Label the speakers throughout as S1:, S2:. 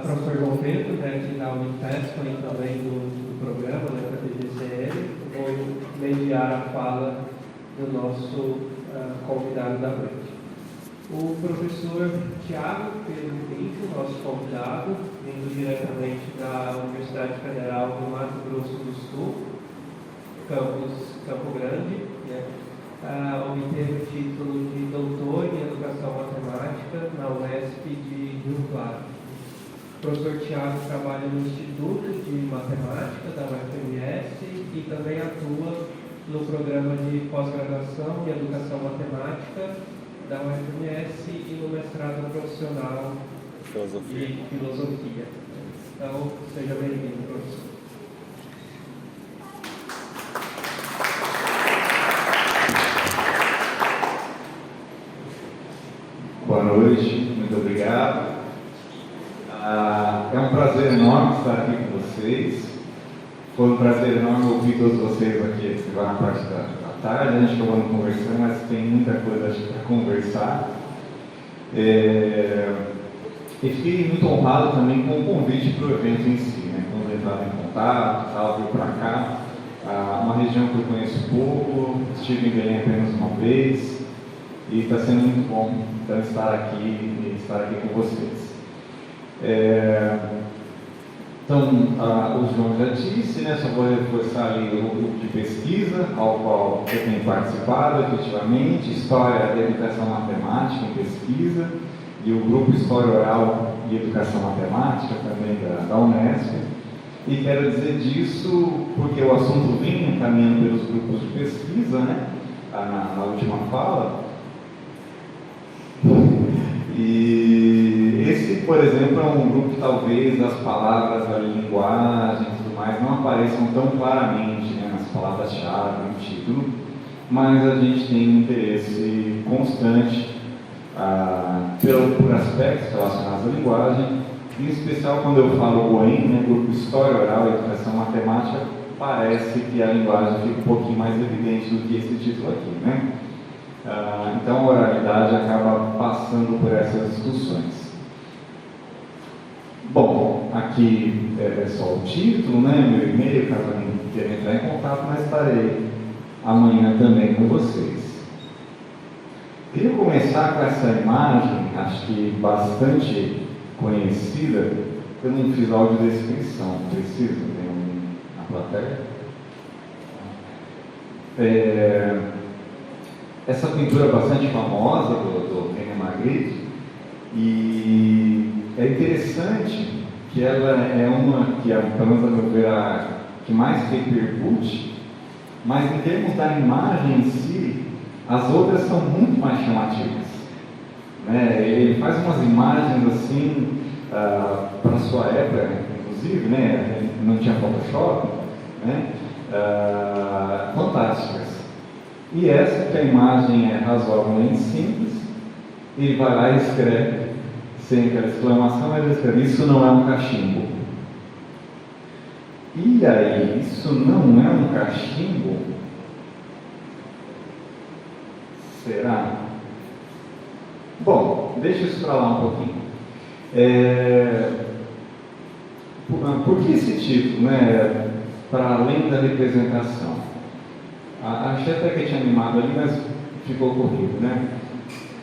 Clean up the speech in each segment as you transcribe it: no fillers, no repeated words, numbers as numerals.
S1: Professor João Pedro, né, aqui da Unifesp e também do programa, né, da PGCL, vou mediar a fala do nosso convidado da noite. O professor Tiago Pedro Pinto, nosso convidado, vindo diretamente da Universidade Federal do Mato Grosso do Sul, campus Campo Grande, né, obteve o título de doutor em Educação Matemática na UESP de Rio Claro. O professor Tiago trabalha no Instituto de Matemática da UFMS e também atua no programa de pós-graduação em Educação Matemática da UFMS e no mestrado profissional de Filosofia. Então, seja bem-vindo, professor.
S2: Boa noite, muito obrigado. É um prazer enorme estar aqui com vocês. Foi um prazer enorme ouvir todos vocês aqui na parte da tarde. A gente acabou não conversando, mas tem muita coisa para conversar. E fiquei muito honrado também com o convite para o evento em si, né? Quando eu entrava em contato, vir para cá. Uma região que eu conheço pouco, estive em Belém apenas uma vez. E está sendo muito bom então, estar aqui com vocês. Então, o João já disse, né, só vou reforçar ali o grupo de pesquisa ao qual eu tenho participado efetivamente, História da Educação Matemática em Pesquisa, e o grupo História Oral e Educação Matemática também da Unesp. E quero dizer disso porque o assunto vinha caminhando pelos grupos de pesquisa, né, na última fala. E esse, por exemplo, é um grupo que talvez as palavras, a linguagem e tudo mais não apareçam tão claramente, né, nas palavras-chave, no título, mas a gente tem um interesse constante por aspectos relacionados à linguagem, em especial quando eu falo GOEM, né, Grupo História Oral e Educação Matemática, parece que a linguagem fica um pouquinho mais evidente do que esse título aqui, né? Então a oralidade acaba passando por essas discussões. Bom, aqui é só o título, né? Meu e-mail, caso alguém queira entrar em contato, mas estarei amanhã também com vocês. Queria começar com essa imagem, acho que bastante conhecida. Eu não fiz audiodescrição, preciso? Tem um na plateia? Essa pintura é bastante famosa do René Magritte, e é interessante que ela é uma que, pelo menos a meu ver, a que mais repercute, mas em termos da imagem em si, as outras são muito mais chamativas. Né? Ele faz umas imagens assim, para a sua época, inclusive, né? Não tinha Photoshop, né? Fantásticas. E essa, que a imagem é razoavelmente simples, ele vai lá e escreve, sem aquela exclamação, ele escreve: isso não é um cachimbo. E aí, isso não é um cachimbo? Será? Bom, deixa isso para lá um pouquinho. Por que esse título, né? Para além da representação. Achei até que tinha animado ali, mas ficou corrido, né?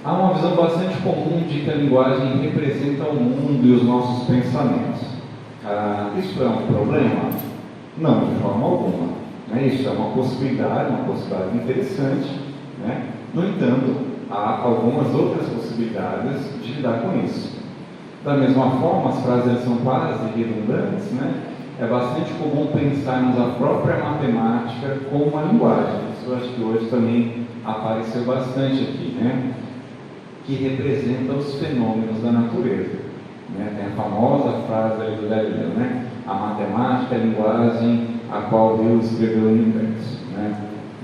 S2: Há uma visão bastante comum de que a linguagem representa o mundo e os nossos pensamentos. Isso é um problema? Não, de forma alguma. Né? Isso é uma possibilidade interessante, né? No entanto, há algumas outras possibilidades de lidar com isso. Da mesma forma, as frases são quase redundantes, né? É bastante comum pensarmos a própria matemática como uma linguagem. Isso eu acho que hoje também apareceu bastante aqui, né? Que representa os fenômenos da natureza. Né? Tem a famosa frase ali do Galileu, né? A matemática é a linguagem a qual Deus escreveu o universo. Né?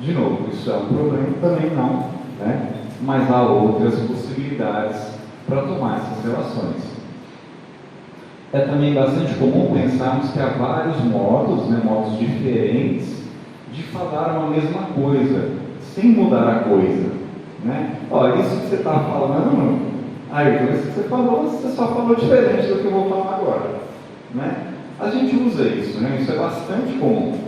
S2: De novo, isso é um problema? Também não, né? Mas há outras possibilidades para tomar essas relações. É também bastante comum pensarmos que há vários modos, né, modos diferentes de falar uma mesma coisa, sem mudar a coisa. Né? Olha, isso que você está falando, Ayrton, isso que você falou, você só falou diferente do que eu vou falar agora, né? A gente usa isso, né? Isso é bastante comum.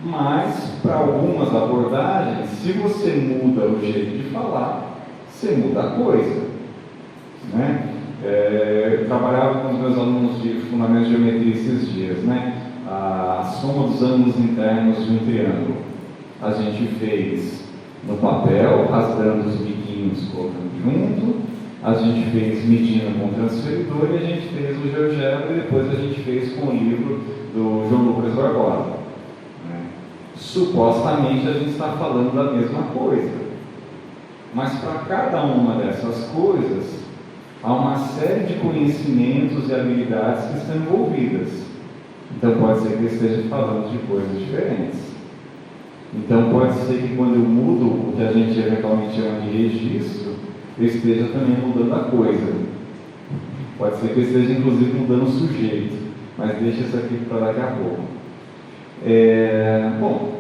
S2: Mas, para algumas abordagens, se você muda o jeito de falar, você muda a coisa, né? Eu trabalhava com os meus alunos de Fundamentos de Geometria esses dias, né? A soma dos ângulos internos de um triângulo. A gente fez no papel, rasgando os biquinhos, colocando junto. A gente fez medindo com o transferidor e a gente fez o GeoGebra e depois a gente fez com o livro do João Lucas Barbosa. Supostamente a gente está falando da mesma coisa, mas para cada uma dessas coisas há uma série de conhecimentos e habilidades que estão envolvidas. Então pode ser que eu esteja falando de coisas diferentes. Então pode ser que quando eu mudo o que a gente eventualmente chama de registro, eu esteja também mudando a coisa. Pode ser que eu esteja inclusive mudando o sujeito, mas deixa isso aqui para daqui a pouco. Bom,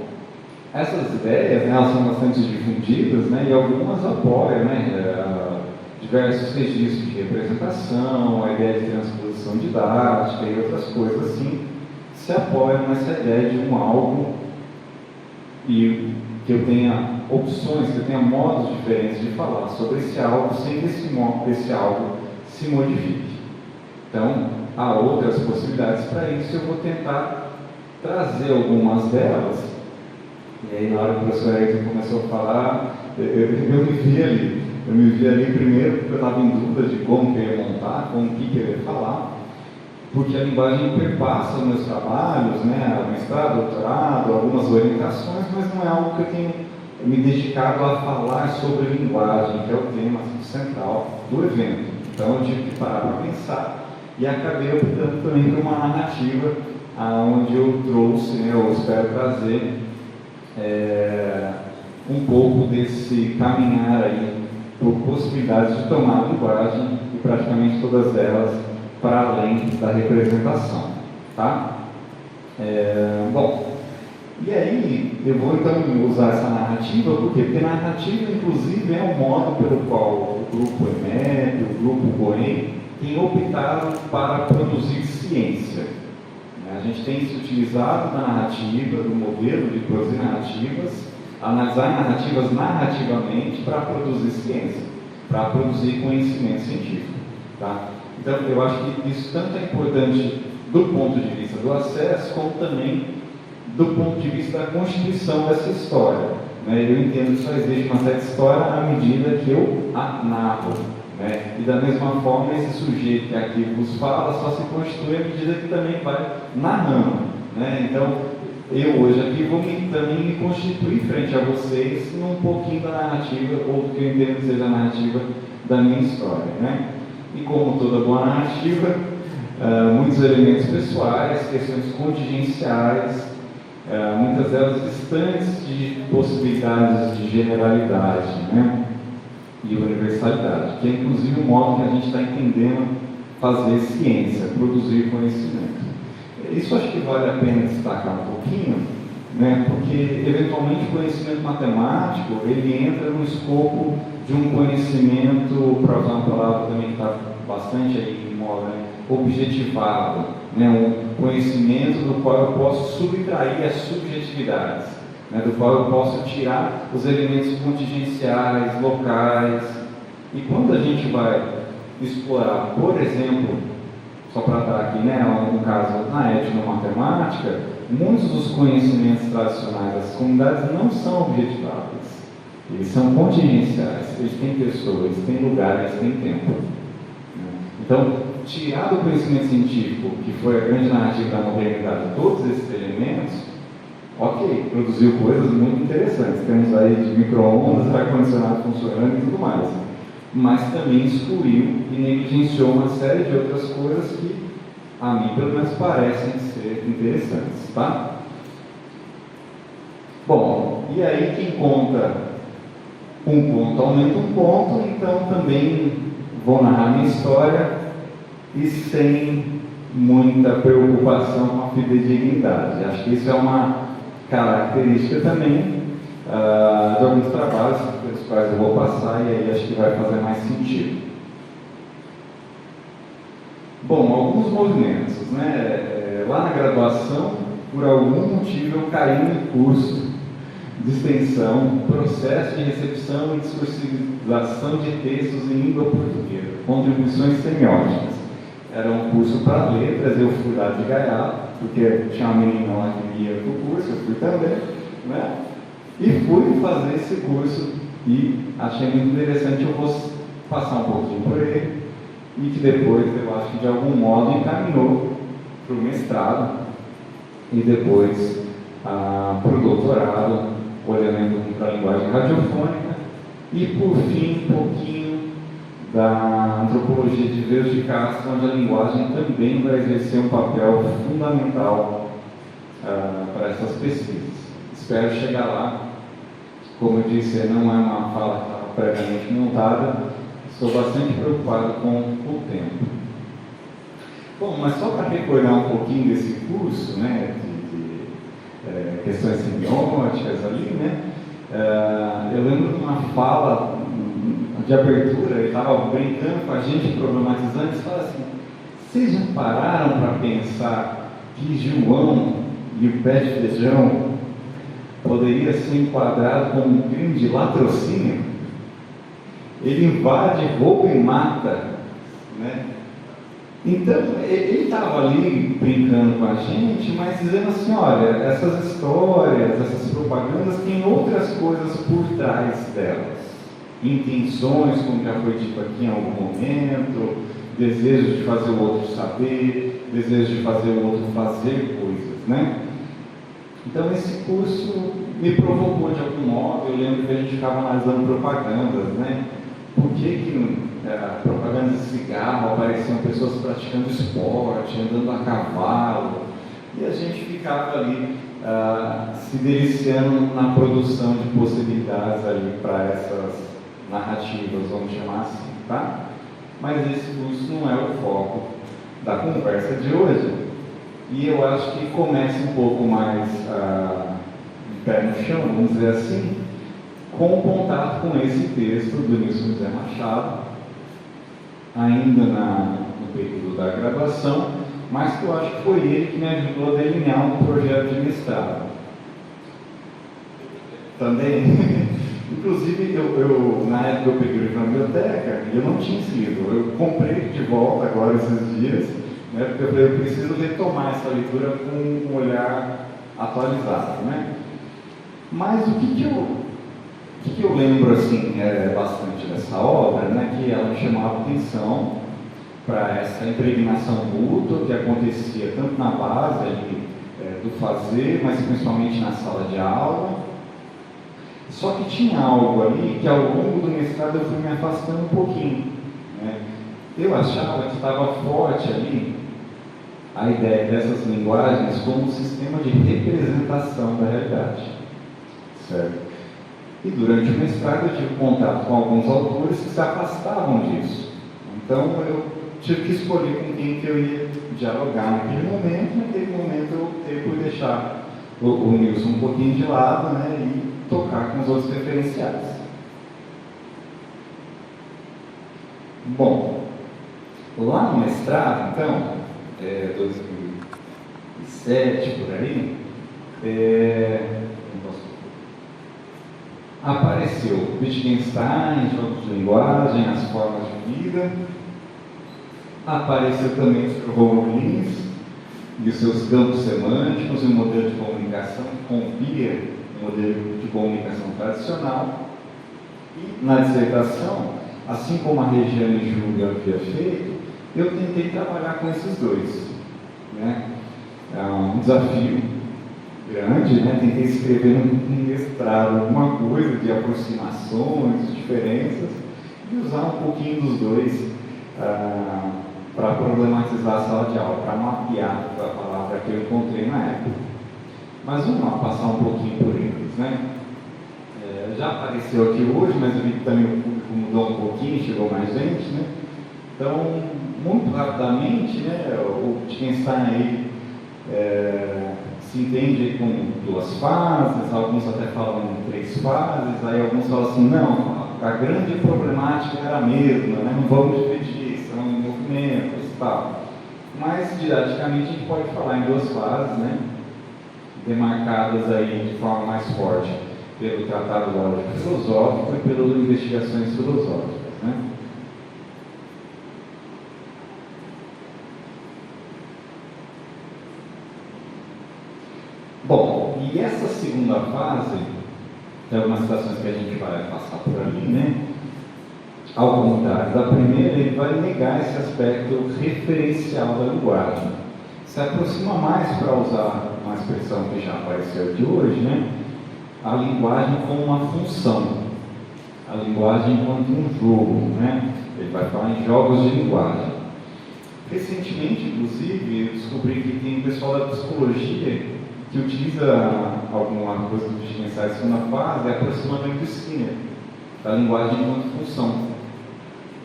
S2: essas ideias, né, elas são bastante difundidas, né, e algumas apoiam, né, diversos registros de representação, a ideia de transposição didática e outras coisas assim, se apoiam nessa ideia de um algo e que eu tenha opções, que eu tenha modos diferentes de falar sobre esse algo sem que esse algo se modifique. Então, há outras possibilidades para isso, eu vou tentar trazer algumas delas. E aí, na hora que o professor Ayrton começou a falar, eu me vi ali primeiro porque eu estava em dúvida de como que eu ia montar, como que eu ia falar, porque a linguagem perpassa os meus trabalhos, né, mestrado, doutorado, algumas orientações, mas não é algo que eu tenho me dedicado a falar sobre linguagem, que é o tema central do evento. Então eu tive que parar para pensar e acabei optando também por uma narrativa onde eu trouxe, né, eu espero trazer um pouco desse caminhar aí por possibilidades de tomar a linguagem e praticamente todas elas para além da representação, tá? Bom, e aí eu vou então usar essa narrativa, porque narrativa inclusive é um modo pelo qual o grupo EMEP, o grupo GOEM tem optado para produzir ciência. A gente tem se utilizado da narrativa, do modelo de produzir narrativas, analisar narrativas narrativamente para produzir ciência, para produzir conhecimento científico, tá? Então, eu acho que isso tanto é importante do ponto de vista do acesso, como também do ponto de vista da constituição dessa história, né? Eu entendo que só existe uma certa história à medida que eu a narro, né? E da mesma forma, esse sujeito que aqui vos fala só se constitui à medida que também vai narrando, né? Então, eu hoje aqui vou também me constituir frente a vocês num pouquinho da narrativa, ou do que eu entendo que seja a narrativa da minha história, né? E como toda boa narrativa, muitos elementos pessoais, questões contingenciais, muitas delas distantes de possibilidades de generalidade, né? E universalidade, que é inclusive o modo que a gente está entendendo fazer ciência, produzir conhecimento. Isso acho que vale a pena destacar um pouquinho, né? Porque eventualmente o conhecimento matemático ele entra no escopo de um conhecimento, para usar uma palavra também que está bastante aí em moda, né? Objetivado, né? Um conhecimento do qual eu posso subtrair as subjetividades, né? Do qual eu posso tirar os elementos contingenciais, locais. E quando a gente vai explorar, por exemplo, só para dar aqui, né, um caso na etnomatemática, muitos dos conhecimentos tradicionais das comunidades não são objetiváveis. Eles são contingenciais, eles têm pessoas, eles têm lugar, eles têm tempo. Então, tirar do conhecimento científico, que foi a grande narrativa da modernidade, todos esses elementos, ok, produziu coisas muito interessantes. Temos aí de micro-ondas, ar-condicionado funcionando e tudo mais. Mas também excluiu e negligenciou uma série de outras coisas que, a mim, pelo menos, parecem ser interessantes, tá? Bom, e aí quem conta um ponto aumenta um ponto, então também vou narrar minha história e sem muita preocupação com a fidedignidade. Acho que isso é uma característica também de alguns trabalhos pelos quais eu vou passar, e aí acho que vai fazer mais sentido. Bom, alguns movimentos, né? Lá na graduação, por algum motivo, eu caí no curso de extensão, processo de recepção e discursivização de textos em língua portuguesa, contribuições semióticas. Era um curso para letras, eu fui lá de gaiato, porque tinha uma menina lá que ia para o curso, eu fui também, né? E fui fazer esse curso e achei muito interessante. Eu vou passar um pouquinho por ele e que depois eu acho que de algum modo encaminhou para o mestrado e depois para o doutorado, olhando para a linguagem radiofônica e por fim um pouquinho da antropologia de Veus de Castro, onde a linguagem também vai exercer um papel fundamental para essas pesquisas. Espero chegar lá. Como eu disse, não é uma fala que estava previamente montada, estou bastante preocupado com o tempo. Bom, mas só para recordar um pouquinho desse curso, né, de questões semióticas ali, né, eu lembro de uma fala de abertura, ele estava brincando com a gente, problematizando, e fala assim: vocês já pararam para pensar que João e o pé de feijão poderia ser enquadrado como um crime de latrocínio? Ele invade, rouba e mata, né? Então, ele estava ali brincando com a gente, mas dizendo assim: olha, essas histórias, essas propagandas têm outras coisas por trás delas. Intenções, como já foi dito aqui em algum momento, desejo de fazer o outro saber, desejo de fazer o outro fazer coisas, né? Então, esse curso me provocou de algum modo. Eu lembro que a gente ficava analisando propagandas, né? Por que propagandas de cigarro apareciam pessoas praticando esporte, andando a cavalo, e a gente ficava ali se deliciando na produção de possibilidades ali para essas narrativas, vamos chamar assim, tá? Mas esse curso não é o foco da conversa de hoje, e eu acho que começa um pouco mais de pé no chão, vamos dizer assim, com o contato com esse texto do Nilson José Machado, ainda no período da graduação, mas que eu acho que foi ele que me ajudou a delinear um projeto de mestrado. Também, inclusive, eu na época eu peguei na biblioteca e eu não tinha esse livro. Eu comprei de volta agora esses dias, né, porque eu falei, eu preciso retomar essa leitura com um olhar atualizado, né? Mas o que eu lembro assim bastante dessa obra, né, que ela me chamava atenção para essa impregnação mútua que acontecia tanto na base ali, do fazer, mas principalmente na sala de aula. Só que tinha algo ali que ao longo do mestrado eu fui me afastando um pouquinho, né? Eu achava que estava forte ali a ideia dessas linguagens como um sistema de representação da realidade, certo? E durante o mestrado eu tive contato com alguns autores que se afastavam disso. Então eu tive que escolher com quem que eu ia dialogar naquele momento. Naquele momento eu optei por deixar o Nilson um pouquinho de lado, né, e tocar com os outros referenciais. Bom, lá no mestrado, então, 2007, por aí, apareceu Wittgenstein, jogos de linguagem, as formas de vida. Apareceu também o Rowan Lins e os seus campos semânticos e o modelo de comunicação que rompia o modelo de comunicação tradicional. E na dissertação, assim como a Regiane Júlia havia feito, eu tentei trabalhar com esses dois, né? É um desafio grande, né? Tentei escrever um mestrado, alguma coisa de aproximações, de diferenças, e usar um pouquinho dos dois para problematizar a sala de aula, para mapear a palavra que eu encontrei na época. Mas vamos lá passar um pouquinho por eles, né? Já apareceu aqui hoje, mas eu vi que também o público mudou um pouquinho, chegou mais gente, né? Então, muito rapidamente, né, o Wittgenstein aí se entende com duas fases, alguns até falam em 3 fases, aí alguns falam assim, não, a grande problemática era a mesma, né? Não vamos dividir, são movimentos e tal. mas didaticamente a gente pode falar em duas fases, né? Demarcadas aí de forma mais forte pelo tratado lógico filosófico e pelas investigações filosóficas, né? Bom, e essa segunda fase, tem algumas situações que a gente vai passar por ali, né? Ao contrário da primeira, ele vai negar esse aspecto referencial da linguagem. Se aproxima mais, para usar uma expressão que já apareceu aqui hoje, né? A linguagem como uma função, a linguagem enquanto um jogo, né? Ele vai falar em jogos de linguagem. Recentemente, inclusive, eu descobri que tem um pessoal da psicologia que utiliza alguma coisa do Wittgenstein na segunda fase, aproximando do Skinner, da linguagem enquanto função,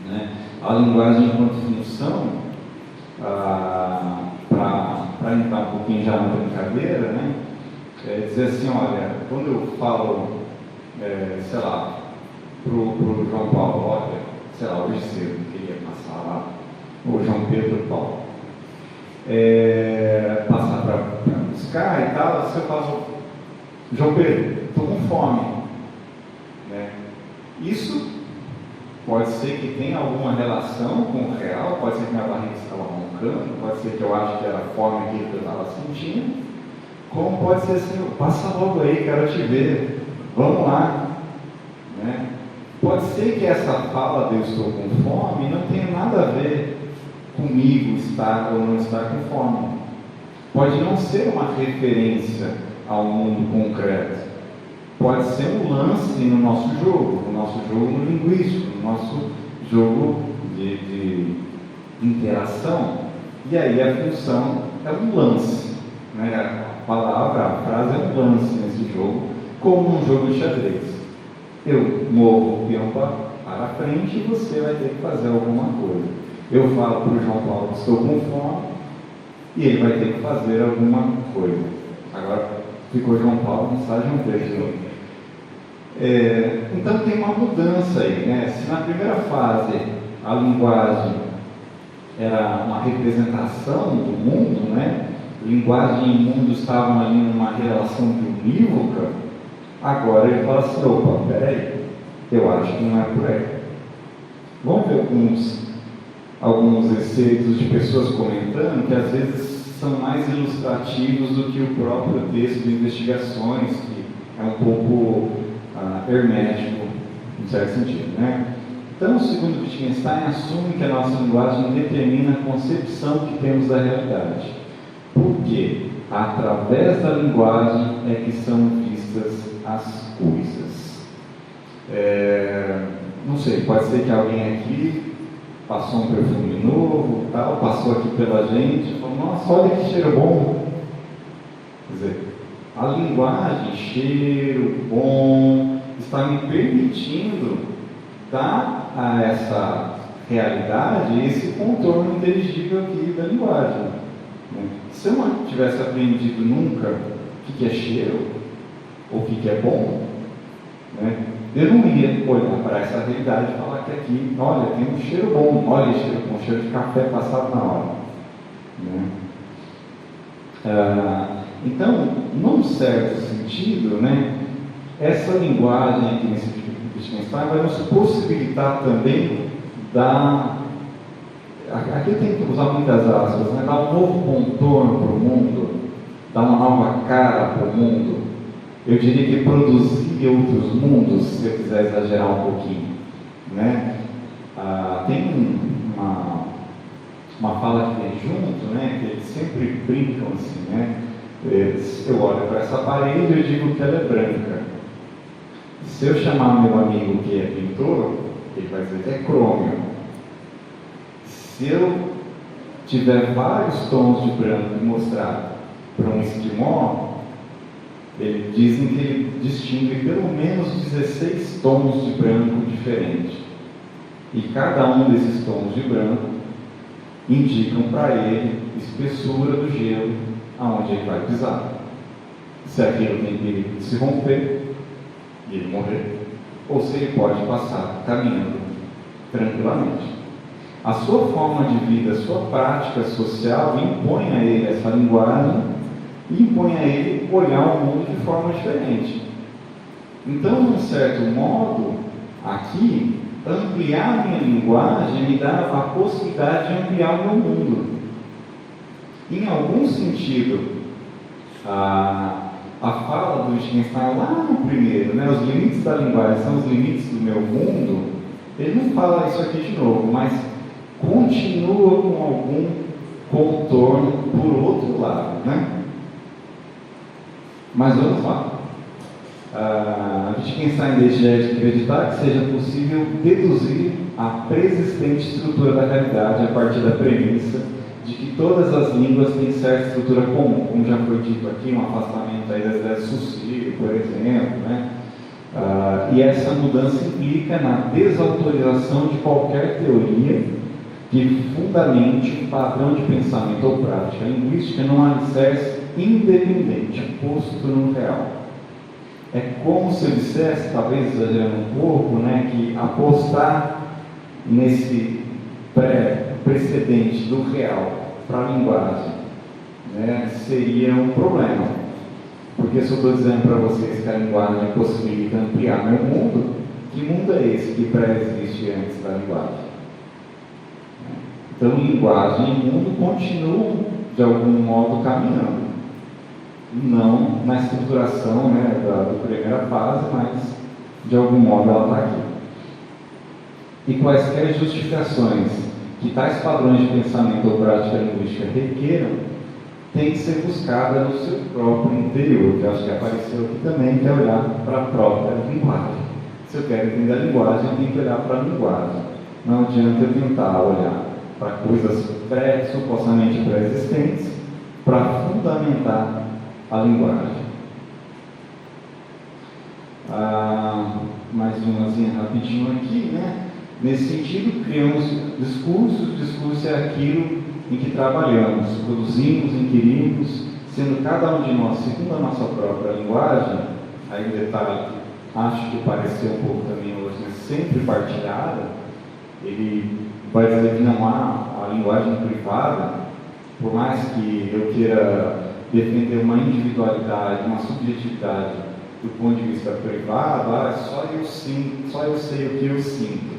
S2: né? A linguagem enquanto função, para entrar um pouquinho já na brincadeira, né? Dizer assim, olha, quando eu falo, sei lá, para o João Paulo, olha, sei lá, hoje cedo, queria passar lá, o João Pedro Paulo, passar para buscar e tal, você fala, João Pedro, estou com fome, né? Isso pode ser que tenha alguma relação com o real, pode ser que minha barriga estava roncando, pode ser que eu acho que era a fome aqui que eu estava sentindo, como pode ser assim, passa logo aí, quero te ver, vamos lá, né? Pode ser que essa fala de eu estou com fome não tenha nada a ver comigo estar ou não estar com fome. Pode não ser uma referência ao mundo concreto. Pode ser um lance no nosso jogo no linguístico, no nosso jogo de interação. E aí a função é um lance, né? A palavra, a frase é um lance nesse jogo, como um jogo de xadrez. Eu movo o peão para frente e você vai ter que fazer alguma coisa. Eu falo para o João Paulo que estou com fome e ele vai ter que fazer alguma coisa. Agora ficou João Paulo, não sai João Pedro. Então tem uma mudança aí, né? Se na primeira fase a linguagem era uma representação do mundo, né? Linguagem e mundo estavam ali numa relação de unívoca, agora ele fala assim, opa, peraí, eu acho que não é por aí. Vamos ver alguns exceitos de pessoas comentando que às vezes são mais ilustrativos do que o próprio texto de investigações, que é um pouco hermético, em certo sentido, né? Então, segundo Wittgenstein, assume que a nossa linguagem determina a concepção que temos da realidade. Por quê? Através da linguagem é que são vistas as coisas. Não sei, pode ser que alguém aqui passou um perfume novo, tal, passou aqui pela gente e falou, nossa, olha que cheiro bom. Quer dizer, a linguagem, cheiro, bom, está me permitindo dar a essa realidade esse contorno inteligível aqui da linguagem. Se eu não tivesse aprendido nunca o que é cheiro, ou o que é bom, né, eu não ia olhar para essa realidade e falar que aqui, olha, tem um cheiro bom, olha, cheiro bom, cheiro de café passado na hora. Né? Então, num certo sentido, né, essa linguagem aqui nesse tipo de Wittgenstein vai nos possibilitar também aqui tem que usar muitas aspas, né, dar um novo contorno para o mundo, dar uma nova cara para o mundo. Eu diria que produzir outros mundos, se eu quiser exagerar um pouquinho, né? Tem uma fala que vem junto, né, que eles sempre brincam assim, né? Eu olho para essa parede e eu digo que ela é branca. Se eu chamar meu amigo que é pintor, ele vai dizer que é crômio. Se eu tiver vários tons de branco e mostrar para um esquimó, eles dizem que ele distingue pelo menos 16 tons de branco diferentes. E cada um desses tons de branco indicam para ele espessura do gelo aonde ele vai pisar. Se aquilo tem perigo de se romper e ele morrer, ou se ele pode passar caminhando tranquilamente. A sua forma de vida, a sua prática social impõe a ele essa linguagem e impõe a ele olhar o mundo de forma diferente. Então, de um certo modo, aqui, ampliar a minha linguagem me dá a possibilidade de ampliar o meu mundo. Em algum sentido, a fala do Wittgenstein lá no primeiro, né, os limites da linguagem são os limites do meu mundo, ele não fala isso aqui de novo, mas continua com algum contorno por outro lado, né? Mas vamos lá. Wittgenstein deixa de acreditar que seja possível deduzir a preexistente estrutura da realidade a partir da premissa de que todas as línguas têm certa estrutura comum, como já foi dito aqui, um afastamento aí das ideias Saussure, por exemplo, né? E essa mudança implica na desautorização de qualquer teoria que fundamente um padrão de pensamento ou prática linguística num alicerce independente, posto no real. É como se eu dissesse, talvez exagerando um pouco, né, que apostar nesse precedente do real para a linguagem, né, seria um problema. Porque se eu estou dizendo para vocês que a linguagem possibilita ampliar meu mundo, que mundo é esse que pré-existe antes da linguagem? Então, linguagem e mundo continuam, de algum modo, caminhando. Não na estruturação, né, da primeira fase, mas, de algum modo, ela está aqui. E quaisquer justificações que tais padrões de pensamento ou prática linguística requeram, tem que ser buscada no seu próprio interior, que eu acho que apareceu aqui também, que é olhar para a própria linguagem. Se eu quero entender a linguagem, eu tenho que olhar para a linguagem. Não adianta eu tentar olhar para coisas supostamente pré-existentes para fundamentar a linguagem. Mais umazinha rapidinho aqui, né? Nesse sentido, criamos discursos. Discurso é aquilo em que trabalhamos, produzimos, inquirimos, sendo cada um de nós, segundo a nossa própria linguagem, aí o detalhe, acho que pareceu um pouco também hoje, mas sempre partilhada, ele vai dizer que não há a linguagem privada, por mais que eu queira defender uma individualidade, uma subjetividade do ponto de vista privado, só eu sei o que eu sinto.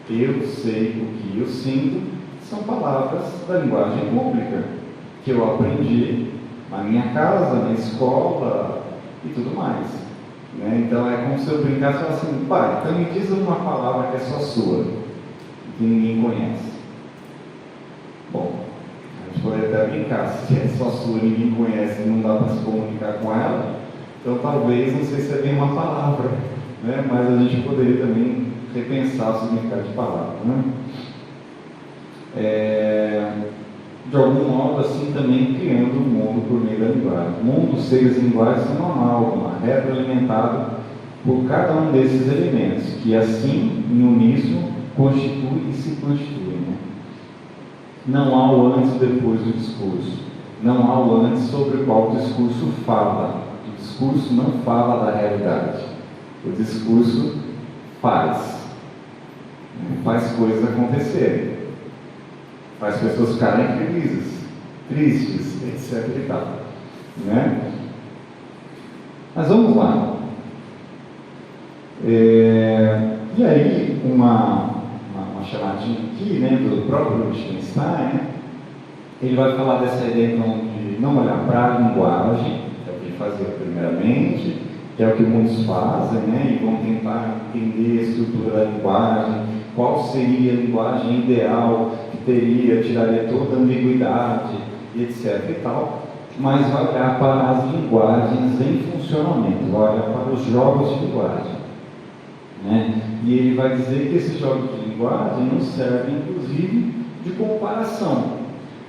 S2: Eu sei o que eu sinto são palavras da linguagem pública, que eu aprendi na minha casa, na escola e tudo mais. Né? Então é como se eu brincasse e falasse assim, pai, então me diz uma palavra que é só sua, que ninguém conhece. Bom, a gente pode até brincar, se é só sua, ninguém conhece e não dá para se comunicar com ela, então talvez, não sei se é bem uma palavra, né? Mas a gente poderia também repensar o significado de palavra. Né? De algum modo, assim também criando um mundo por meio da linguagem. Mundo, seres e linguagem são uma amálgama, retroalimentado por cada um desses elementos, que assim, em uníssono, constitui e se constitui. Né? Não há o antes e depois do discurso. Não há o antes sobre o qual o discurso fala. O discurso não fala da realidade. O discurso faz coisas acontecerem. Faz pessoas ficarem felizes, tristes, etc. e tal. Né? Mas vamos lá. E aí, uma chamadinha aqui, né, do próprio Wittgenstein, né? Ele vai falar dessa ideia então, de não olhar para a linguagem, que é o que ele fazia primeiramente, que é o que muitos fazem, né, e vão tentar entender a estrutura da linguagem, qual seria a linguagem ideal, que tiraria toda a ambiguidade, etc. e tal, mas vai olhar para as linguagens em funcionamento, vai olhar para os jogos de linguagem. Né? E ele vai dizer que esses jogos de linguagem nos servem, inclusive, de comparação.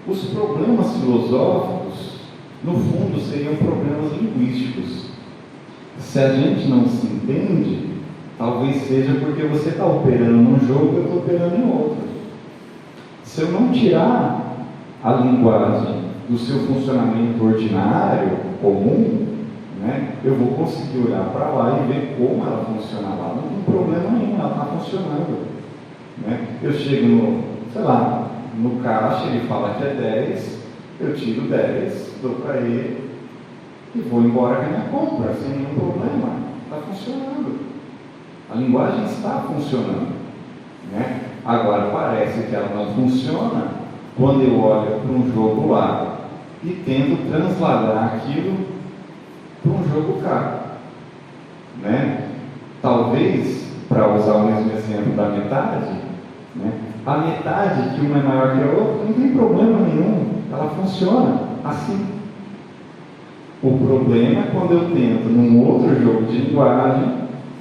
S2: Os problemas filosóficos, no fundo, seriam problemas linguísticos. Se a gente não se entende, talvez seja porque você está operando num jogo e eu estou operando em outro. Se eu não tirar a linguagem do seu funcionamento ordinário, comum, né, eu vou conseguir olhar para lá e ver como ela funciona lá. Não tem problema nenhum, ela está funcionando. Né? Eu chego sei lá, no caixa ele fala que é 10, eu tiro 10, dou para ele e vou embora com a minha compra, sem nenhum problema. Está funcionando. A linguagem está funcionando, né? Agora, parece que ela não funciona quando eu olho para um jogo lá e tento transladar aquilo para um jogo cá, né? Talvez, para usar o mesmo exemplo da metade, né? A metade, que uma é maior que a outra, não tem problema nenhum, ela funciona assim. O problema é quando eu tento, num outro jogo de linguagem,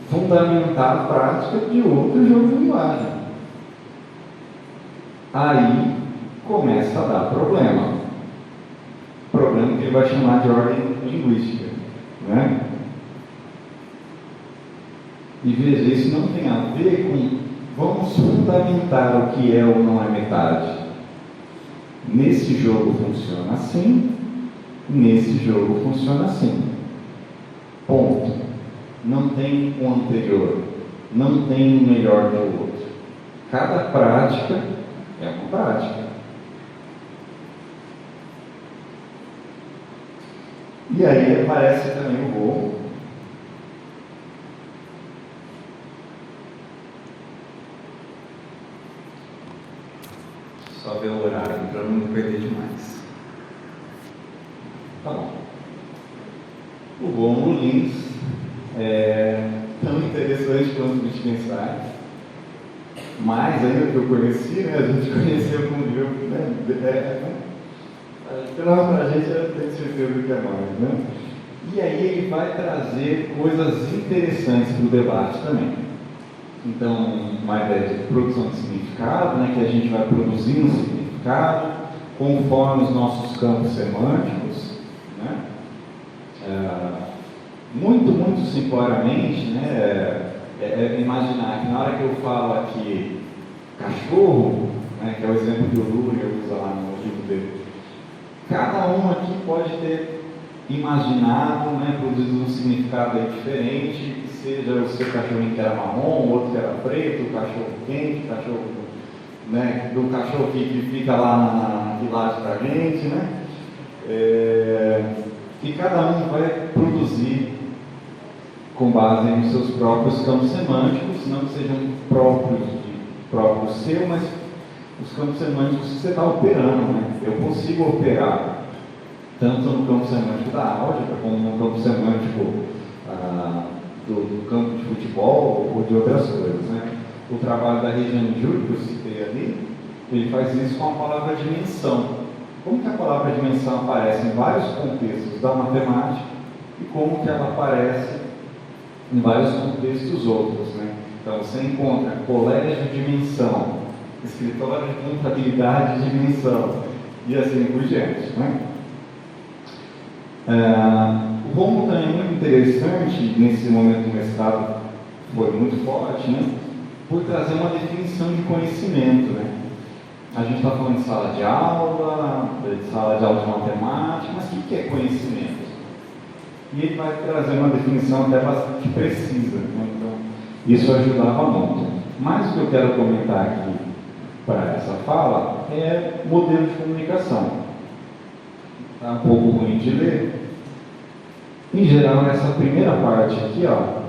S2: fundamentar a prática de outro jogo de linguagem. Aí começa a dar problema. Problema que ele vai chamar de ordem linguística, né? E veja, isso não tem a ver com vamos fundamentar o que é ou não é metade. Nesse jogo funciona assim, nesse jogo funciona assim. Ponto. Não tem um anterior, não tem um melhor que o outro. Cada prática é uma prática. E aí aparece também o gol. Só ver o horário para não me perder demais. Tá bom. O Rômulo Lins é tão interessante quanto o Wittgenstein, mais ainda que eu conheci, né? A gente conheceu como livro, né? Pelo menos para a gente, eu tenho certeza que é mais, né? E aí ele vai trazer coisas interessantes para o debate também. Então, uma ideia de produção de significado, né, que a gente vai produzindo significado conforme os nossos campos semânticos, né? Muito simploriamente, né, imaginar que na hora que eu falo aqui cachorro, né, que é o exemplo que o Luria usa lá no livro dele, cada um aqui pode ter imaginado, né, produzido um significado aí diferente, que seja o seu cachorrinho que era marrom, o outro que era preto, o cachorro quente, o cachorro, né, do cachorro que fica lá na vilagem da gente, né, que cada um vai produzir com base nos seus próprios campos semânticos, não que sejam próprios seu, mas os campos semânticos que você está operando, né? Eu consigo operar tanto no campo semântico da álgebra, como no campo semântico do campo de futebol ou de outras coisas, né? O trabalho da Regiane Júlio, que eu citei ali, ele faz isso com a palavra dimensão. Como que a palavra dimensão aparece em vários contextos da matemática e como que ela aparece em vários contextos outros, né? Então, você encontra colégio de dimensão, escritório de contabilidade de dimensão, e assim por diante, né? O Rômulo também é muito interessante, nesse momento do mestrado foi muito forte, né? Por trazer uma definição de conhecimento, né? A gente está falando de sala de aula de matemática, mas o que é conhecimento? E ele vai trazer uma definição até bastante precisa, né? Então, isso ajudava muito. Mas o que eu quero comentar aqui para essa fala é modelo de comunicação. Está um pouco ruim de ler. Em geral, nessa primeira parte aqui, ó,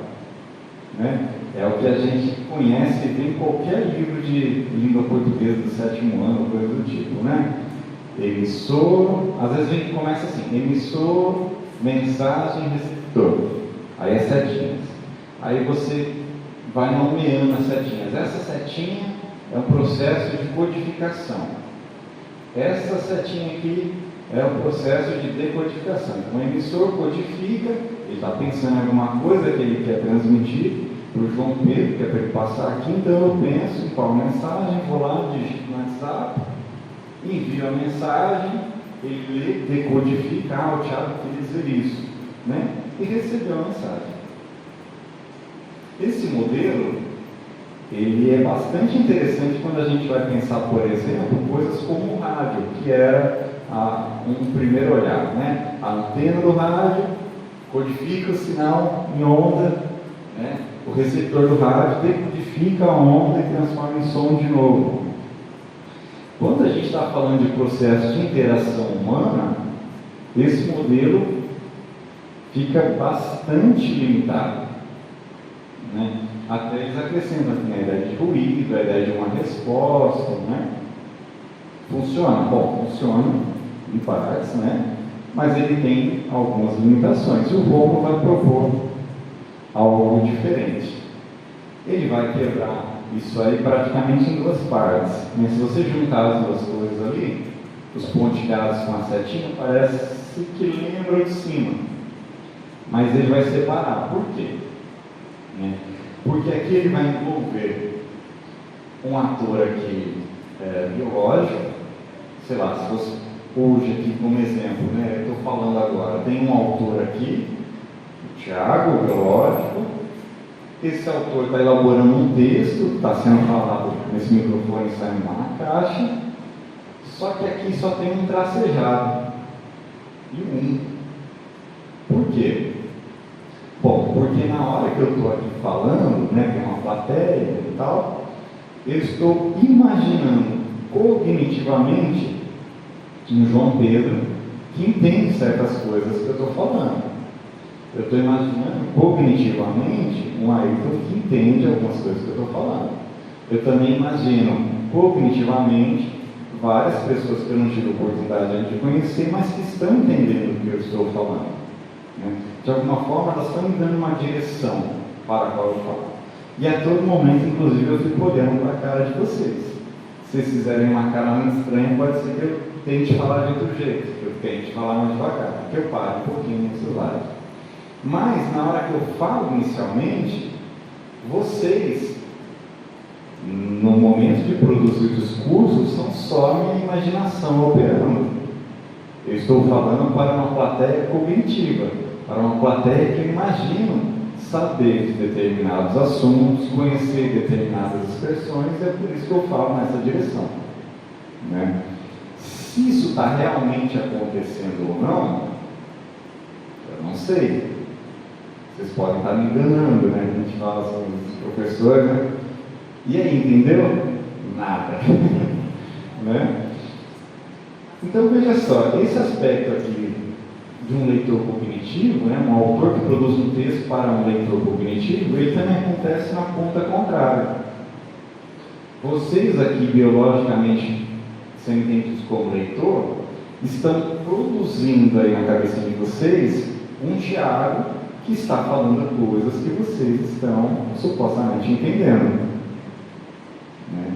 S2: né, é o que a gente conhece e vê em qualquer livro de língua portuguesa do 7º ano, coisa do tipo, né? Emissor, às vezes a gente começa assim, emissor, mensagem, receptor. Aí é setinhas. Aí você vai nomeando as setinhas. Essa setinha é um processo de codificação. Essa setinha aqui é um processo de decodificação. Então, o emissor codifica, ele está pensando em alguma coisa que ele quer transmitir para o João Pedro, que é para ele passar aqui, então eu penso em qual mensagem, vou lá, digito no WhatsApp, envio a mensagem, ele lê, decodifica, o Thiago quer dizer isso, né? E recebeu a mensagem. Esse modelo, ele é bastante interessante quando a gente vai pensar, por exemplo, coisas como o rádio, que era um primeiro olhar, né? A antena do rádio codifica o sinal em onda, né? O receptor do rádio decodifica a onda e transforma em som de novo. gente está falando de processo de interação humana, esse modelo fica bastante limitado, né? Até eles acrescentam aqui a ideia de ruído, a ideia de uma resposta, né? Funciona? Bom, funciona em partes, né? Mas ele tem algumas limitações. E o Rômulo vai propor algo diferente. Ele vai quebrar isso aí praticamente em duas partes. Mas se você juntar as duas coisas ali, os pontilhados com a setinha, parece que lembram de cima. Mas ele vai separar. Por quê? Porque aqui ele vai envolver um ator aqui biológico, sei lá, se fosse hoje aqui como exemplo, né? Eu estou falando agora, tem um autor aqui, o Tiago, o biológico. Esse autor está elaborando um texto, está sendo falado nesse microfone saindo lá na caixa, só que aqui só tem um tracejado e um. Por quê? Bom, porque na hora que eu estou aqui falando, né, tem uma plateia e tal, eu estou imaginando cognitivamente um João Pedro que entende certas coisas que eu estou falando. Eu estou imaginando cognitivamente um Ayrton que entende algumas coisas que eu estou falando. Eu também imagino cognitivamente várias pessoas que eu não tive oportunidade de conhecer, mas que estão entendendo o que eu estou falando, né? De alguma forma, elas estão me dando uma direção para a qual eu falo. E a todo momento, inclusive, eu fico olhando para a cara de vocês. Se vocês fizerem uma cara muito estranha, pode ser que eu tente falar de outro jeito, que eu tente falar mais devagar, que eu pare um pouquinho nesse lado. Mas, na hora que eu falo inicialmente, vocês, no momento de produzir o discurso, são só a minha imaginação operando. Eu estou falando para uma plateia cognitiva, para uma plateia que eu imagino saber de determinados assuntos, conhecer determinadas expressões, é por isso que eu falo nessa direção, né? Se isso está realmente acontecendo ou não, eu não sei. Vocês podem estar me enganando, né? A gente fala assim, os professores, né? E aí, entendeu? Nada. Né? Então, veja só, esse aspecto aqui de um leitor cognitivo, né? Um autor que produz um texto para um leitor cognitivo, ele também acontece na ponta contrária. Vocês aqui, biologicamente, sendo entendidos como leitor, estão produzindo aí na cabeça de vocês um Tiago que está falando coisas que vocês estão supostamente entendendo, né?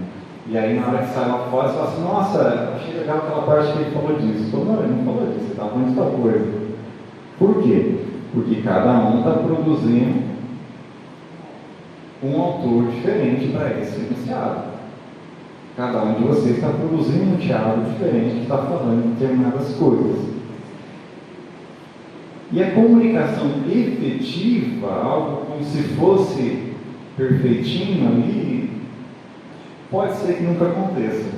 S2: E aí na hora que sai lá fora, você fala assim, nossa, achei legal aquela parte que ele falou disso. Não, ele não falou disso, ele estava falando de tal coisa. Por quê? Porque cada um está produzindo um autor diferente para esse enunciado. Cada um de vocês está produzindo um Tiago diferente que está falando de determinadas coisas. E a comunicação efetiva, algo como se fosse perfeitinho ali, pode ser que nunca aconteça,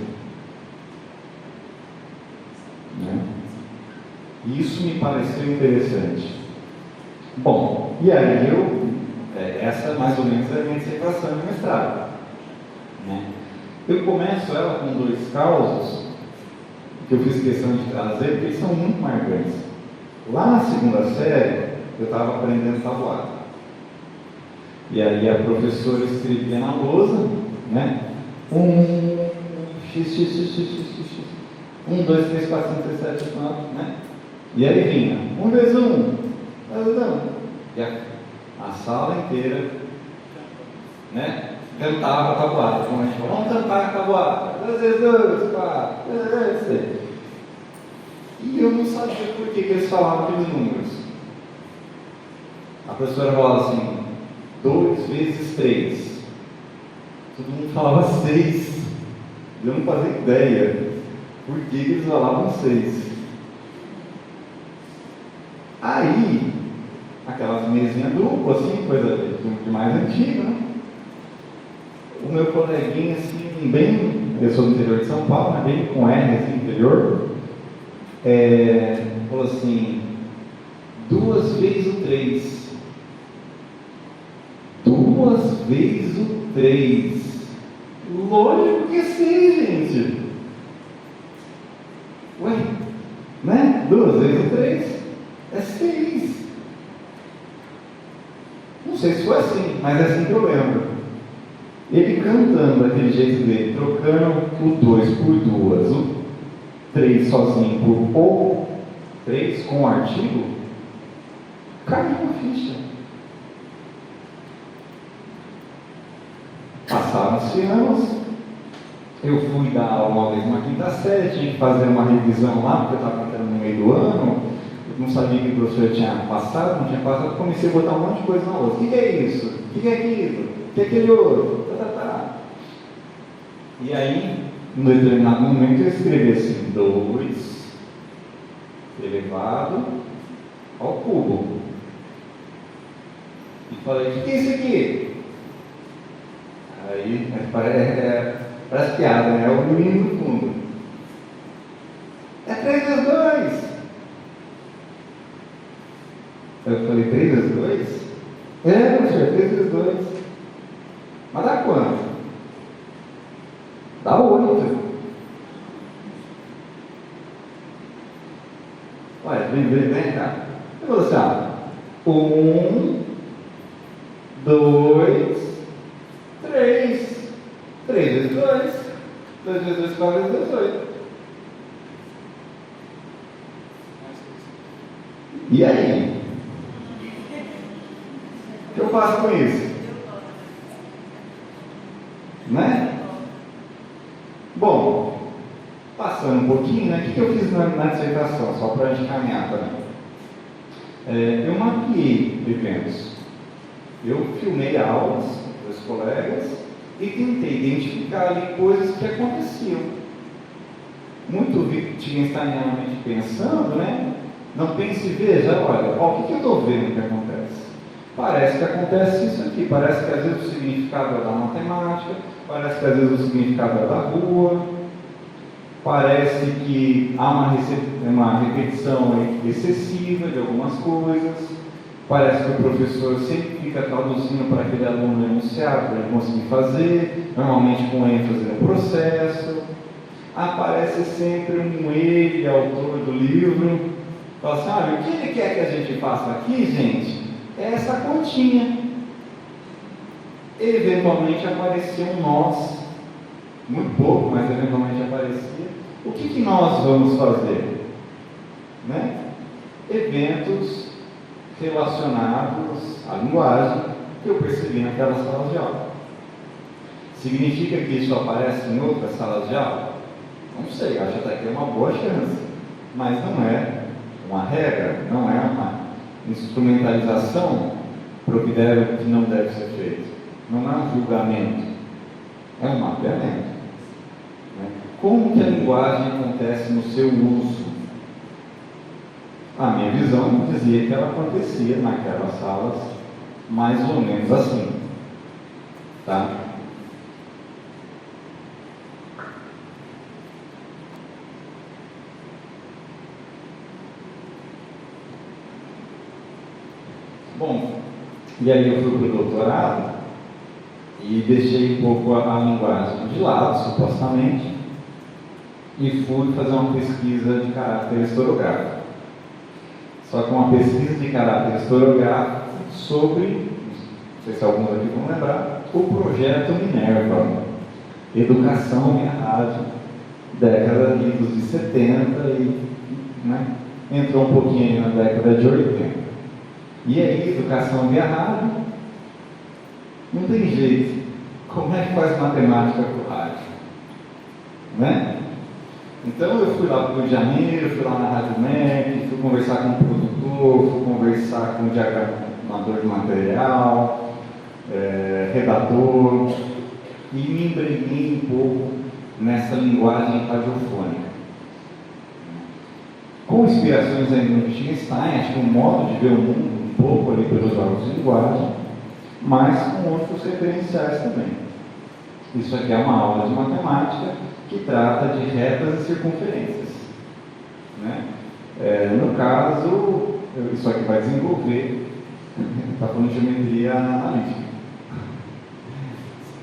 S2: né? E isso me pareceu interessante. Bom, e aí essa mais ou menos é a minha dissertação de mestrado, né? Eu começo ela com dois causos que eu fiz questão de trazer, porque eles são muito marcantes. Lá na segunda série, eu estava aprendendo tabuada. E aí a professora escrevia na lousa, né? 1, 2, 3, 4, 5, 6, 7, 8, 9, né? E aí vinha 1 vezes 1, e a sala inteira, né? Cantava a tabuada. Como a gente fala, vamos cantar a tabuada. 2 vezes 2, 4, 2 vezes. E eu não sabia por que eles falavam aqueles números. A professora falava assim, 2 vezes 3. Todo mundo falava 6. Eu não fazia ideia por que eles falavam 6. Aí, aquelas mesinhas duplas, assim, coisa de mais antiga, né? O meu coleguinha, assim, bem, eu sou do interior de São Paulo, né? Bem com R, assim, interior, falou assim, 2 vezes o 3. 2 vezes o 3. Lógico que sim, gente. né? 2 vezes 3 é 6. Não sei se foi assim, mas é assim que eu lembro. Ele cantando daquele jeito dele, trocando o 2 por 2, o 3 sozinho por o 3 com o artigo, caiu uma ficha. Passaram-se anos, eu fui dar aula uma vez numa quinta série, tinha que fazer uma revisão lá, porque eu estava cantando no meio do ano, eu não sabia que o professor tinha passado, não tinha passado, comecei a botar um monte de coisa na outra. O que é isso? O que é aquilo? O que é aquele outro? E aí, em determinado momento, eu escrevi assim, 2 elevado ao cubo. E falei, o que é isso aqui? Aí, parece piada, né? É o menino no fundo. É 3 vezes 2. Eu falei, 3 vezes 2? É, professor, 3 vezes 2. Mas dá quanto? Dá 8. Olha, vem cá. Eu vou assim, 1, 2, 3. 3 vezes 2. 2 vezes 2, 4 vezes 2, 8. E aí? O que eu faço com isso? Né? Bom, passando um pouquinho, né? O que eu fiz na dissertação, só para a gente caminhar também? Eu mapeei eventos. Eu filmei aulas dos colegas e tentei identificar ali coisas que aconteciam. Muito wittgensteinianamente pensando, né? Não pense e veja, olha, o que eu estou vendo que acontece? Parece que acontece isso aqui, parece que às vezes o significado é da matemática, parece que às vezes o significado é da rua, parece que há uma repetição excessiva de algumas coisas, parece que o professor sempre fica traduzindo para aquele aluno enunciado para ele conseguir fazer, normalmente com ênfase no processo, aparece sempre um ele, autor do livro, fala assim, olha, o que ele quer que a gente faça aqui, gente, é essa continha. Eventualmente aparecia um nós, muito pouco, mas eventualmente aparecia. O que nós vamos fazer? Né? Eventos relacionados à linguagem que eu percebi naquela sala de aula. Significa que isso aparece em outras salas de aula? Não sei, acho até que é uma boa chance, mas não é uma regra, não é uma instrumentalização para o que não deve ser feito. Não é um julgamento, é um mapeamento. Né? Como que a linguagem acontece no seu uso? A minha visão dizia que ela acontecia naquelas salas mais ou menos assim. Tá? Bom, e aí eu fui para o doutorado e deixei um pouco a linguagem de lado, supostamente, e fui fazer uma pesquisa de caráter historiográfico. Só que uma pesquisa de caráter historiográfico sobre, não sei se alguns aqui vão lembrar, o projeto Minerva, Educação via Rádio, década de 70 e né, entrou um pouquinho na década de 80. E aí, educação via rádio, não tem jeito. Como é que faz matemática por rádio? Né? Então eu fui lá para o Rio de Janeiro, fui lá na Rádio MEC, fui conversar com o produtor, fui conversar com o diagramador de material, redator, e me embrenhei um pouco nessa linguagem radiofônica. Com inspirações ainda no Wittgenstein, acho que um modo de ver o mundo um pouco ali pelos jogos de linguagem, mas com outros referenciais também. Isso aqui é uma aula de matemática que trata de retas e circunferências. Né? No caso, isso aqui vai desenvolver, está falando de geometria analítica.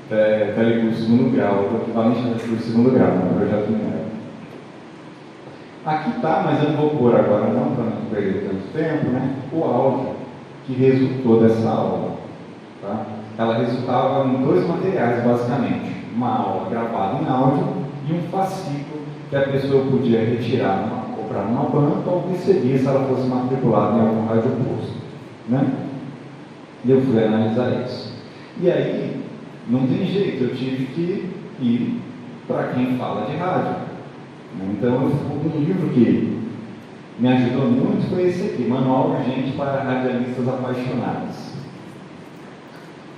S2: Telecurso segundo grau, o equivalente ao telecurso segundo grau, no projeto Minerva. Aqui está, mas eu não vou pôr agora não, para não perder tanto tempo, né? O áudio que resultou dessa aula. Tá? Ela resultava em dois materiais, basicamente. Uma aula gravada em áudio e um fascículo que a pessoa podia retirar, comprar numa banca ou receber se ela fosse matriculada em algum radioposto. Né? E eu fui analisar isso. E aí, não tem jeito, eu tive que ir para quem fala de rádio. Então, um livro que me ajudou muito foi esse aqui, Manual Urgente para Radialistas Apaixonados.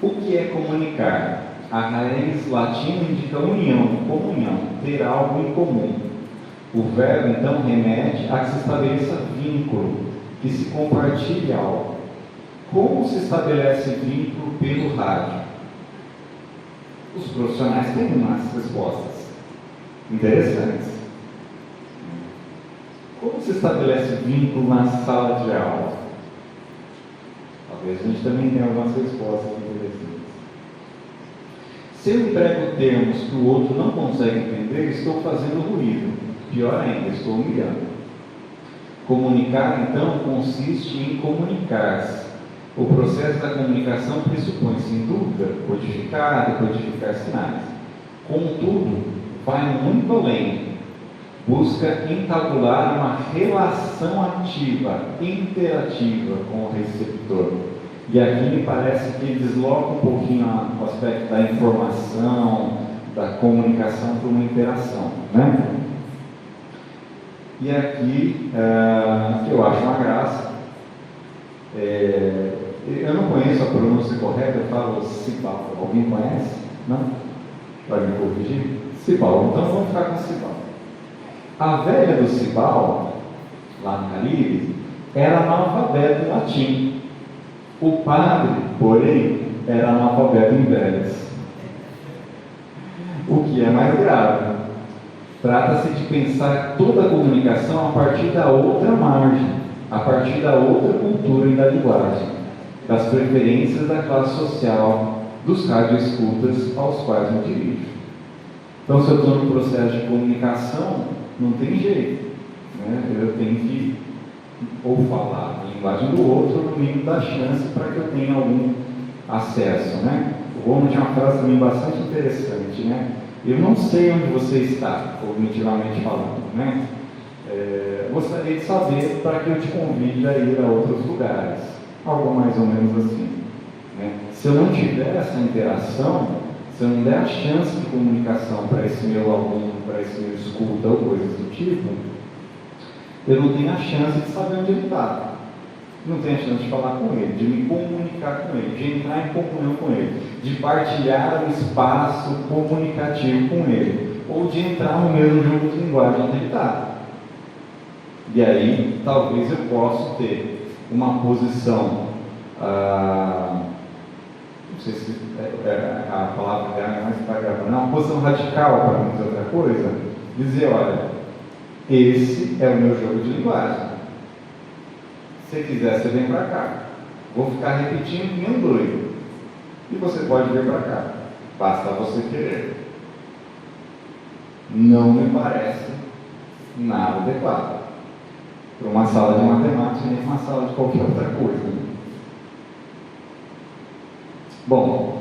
S2: O que é comunicar? A raiz latina indica união, comunhão, ter algo em comum. O verbo, então, remete a que se estabeleça vínculo, que se compartilhe algo. Como se estabelece vínculo pelo rádio? Os profissionais têm umas respostas interessantes. Como se estabelece vínculo na sala de aula? Talvez a gente também tenha algumas respostas interessantes. Se eu emprego termos que o outro não consegue entender, estou fazendo ruído. Pior ainda, estou humilhando. Comunicar, então, consiste em comunicar-se. O processo da comunicação pressupõe, sem dúvida, codificar, decodificar sinais. Contudo, vai muito além. Busca entabular uma relação ativa, interativa com o receptor. E aqui me parece que desloca um pouquinho o aspecto da informação, da comunicação para uma interação. Né? E aqui, que eu acho uma graça, eu não conheço a pronúncia correta, eu falo Cibal. Alguém conhece? Não? Pode me corrigir? Cibal. Então vamos ficar com Cibal. A velha do Cibal, lá no Caribe, era analfabeta em latim. O padre, porém, era analfabeto em velhas. O que é mais grave. Trata-se de pensar toda a comunicação a partir da outra margem, a partir da outra cultura e da linguagem, das preferências da classe social, dos radioescutas aos quais me dirijo. Então, se eu estou no processo de comunicação, não tem jeito, né? Eu tenho que ou falar a linguagem do outro, ou no mínimo dar chance para que eu tenha algum acesso, né? O Romo tinha uma frase também bastante interessante, né? Eu não sei onde você está, cognitivamente falando, né? Gostaria de saber para que eu te convide a ir a outros lugares, algo mais ou menos assim, né? Se eu não tiver essa interação, se eu não der a chance de comunicação para esse meu aluno, para esse meu escuta ou coisas do tipo, eu não tenho a chance de saber onde ele está. Não tenho a chance de falar com ele, de me comunicar com ele, de entrar em comunhão com ele, de partilhar um espaço comunicativo com ele, ou de entrar no mesmo jogo de linguagem onde ele está. E aí, talvez eu possa ter uma posição, não sei se a palavra dela é mais para gravar, não, uma posição radical, para não dizer outra coisa, dizer, olha, esse é o meu jogo de linguagem. Se quiser, você vem para cá. Vou ficar repetindo que nem um doido. E você pode vir para cá. Basta você querer. Não me parece nada adequado para uma sala de matemática nem uma sala de qualquer outra coisa. Bom,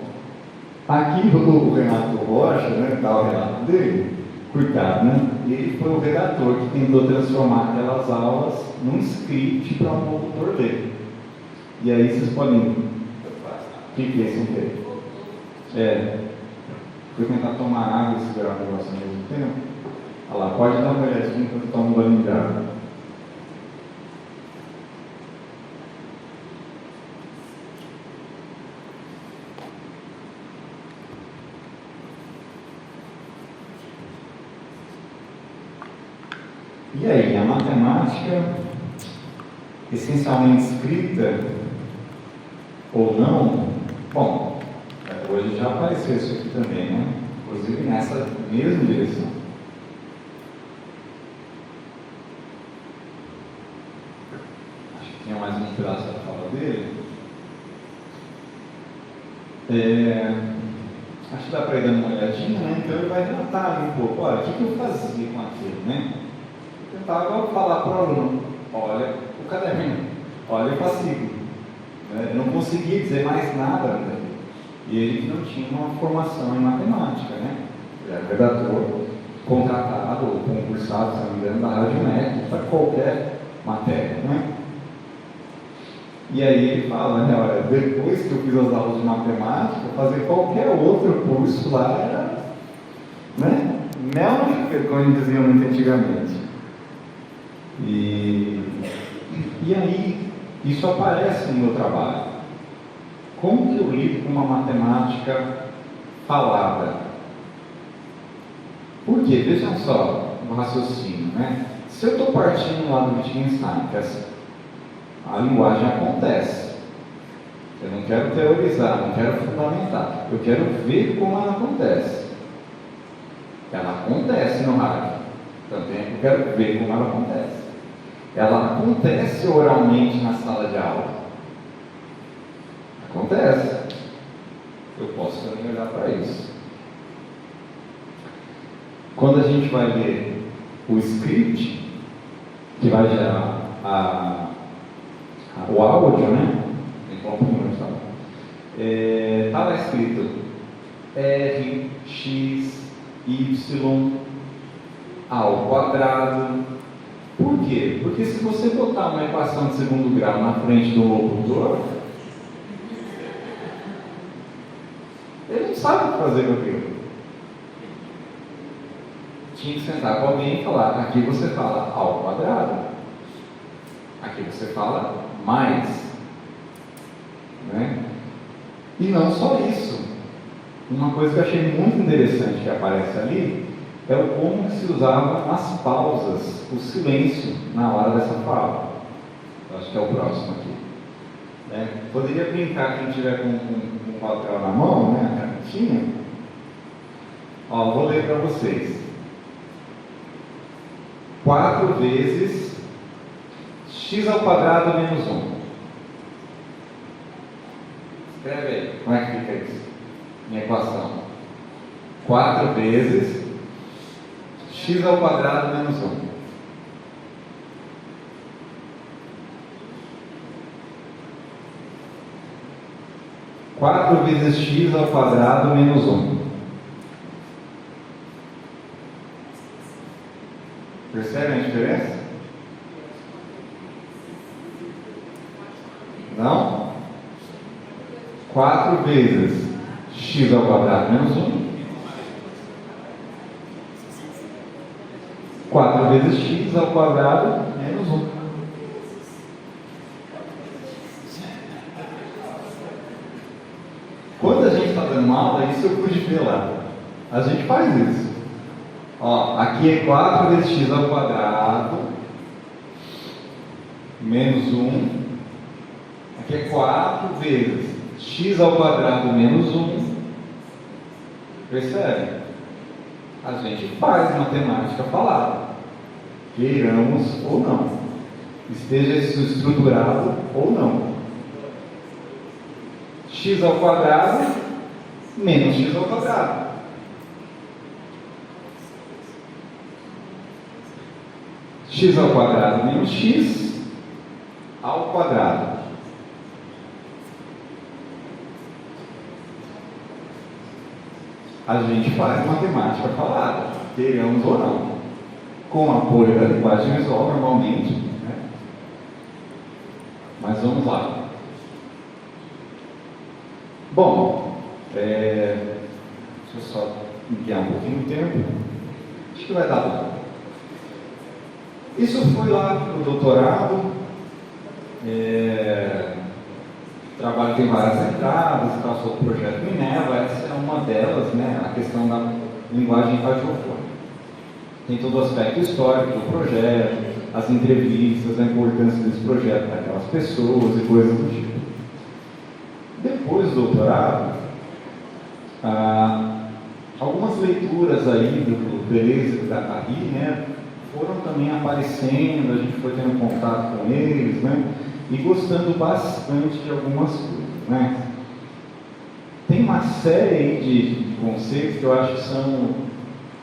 S2: aqui o Renato Rocha, né, está o relato dele, coitado, né? Ele foi o redator que tentou transformar aquelas aulas num script para um locutor ler. E aí vocês podem. O que é isso aqui? Vou tentar tomar água e segurar o negócio ao mesmo tempo. Olha lá, pode dar uma olhadinha enquanto eu tomo um banho de água. E aí, a matemática, essencialmente escrita ou não, bom, hoje já apareceu isso aqui também, né? Inclusive nessa mesma direção. Acho que tinha mais um pedaço da fala dele. Acho que dá para ir dando uma olhadinha, né? Então ele vai relatar ali um pouco, olha, o que eu fazia com aquilo, né? tentava falar para o aluno, olha o caderno, olha o fascículo. Eu não conseguia dizer mais nada dele. E ele não tinha uma formação em matemática, né? Ele era redator, contratado ou concursado, se não me engano, da Rádio Médica, para qualquer matéria, né? E aí ele fala, né, olha, depois que eu fiz as aulas de matemática, fazer qualquer outro curso lá era, né, mel no chiqueiro, como diziam muito antigamente. E aí, isso aparece no meu trabalho. Como que eu lido com uma matemática falada? Por quê? Vejam só o raciocínio, né? Se eu estou partindo lá do Wittgenstein, que a linguagem acontece, eu não quero teorizar, não quero fundamentar, eu quero ver como ela acontece. Ela acontece no rádio, também eu quero ver como ela acontece. Ela acontece oralmente na sala de aula. Acontece. Eu posso também olhar para isso. Quando a gente vai ler o script, que vai gerar o áudio, né? Está lá escrito R, X, Y ao quadrado. Por quê? Porque se você botar uma equação de segundo grau na frente do locutor, ele não sabe o que fazer com aquilo. Tinha que sentar com alguém e falar, aqui você fala ao quadrado, aqui você fala mais, né? E não só isso. Uma coisa que eu achei muito interessante que aparece ali é o como que se usava as pausas, o silêncio na hora dessa fala. Eu acho que é o próximo aqui, né? Poderia brincar quem tiver com um papel na mão, né, a canetinha. Ó, vou ler para vocês. 4 vezes x ao quadrado menos 1. Escreve aí, como é que fica isso? Minha equação. 4 vezes x ao quadrado menos 1. Quatro vezes x ao quadrado menos 1. Percebem a diferença? Não? 4 vezes x ao quadrado menos 1. 4 vezes x ao quadrado menos 1. Quando a gente está dando aula, isso eu pude ver lá. A gente faz isso. Ó, aqui é 4 vezes x ao quadrado menos 1. Aqui é 4 vezes x ao quadrado menos 1. Percebe? A gente faz matemática falada, queiramos ou não, esteja isso estruturado ou não. X ao quadrado menos x ao quadrado. X ao quadrado menos x ao quadrado. A gente faz matemática falada, queiramos ou não, com o apoio da linguagem visual normalmente, né? Mas vamos lá. Bom, deixa eu só enviar um pouquinho o tempo. Acho que vai dar bom. Isso foi lá para o doutorado. O trabalho tem várias entradas, está sob o projeto Minerva. Essa é uma delas, né? A questão da linguagem radiofônica. Tem todo o aspecto histórico do projeto, as entrevistas, a importância desse projeto para aquelas pessoas e coisas do tipo. Depois do doutorado, algumas leituras aí do Deleuze e da Guattari, né, foram também aparecendo, a gente foi tendo contato com eles, né, e gostando bastante de algumas coisas, né. Tem uma série aí de conceitos que eu acho que são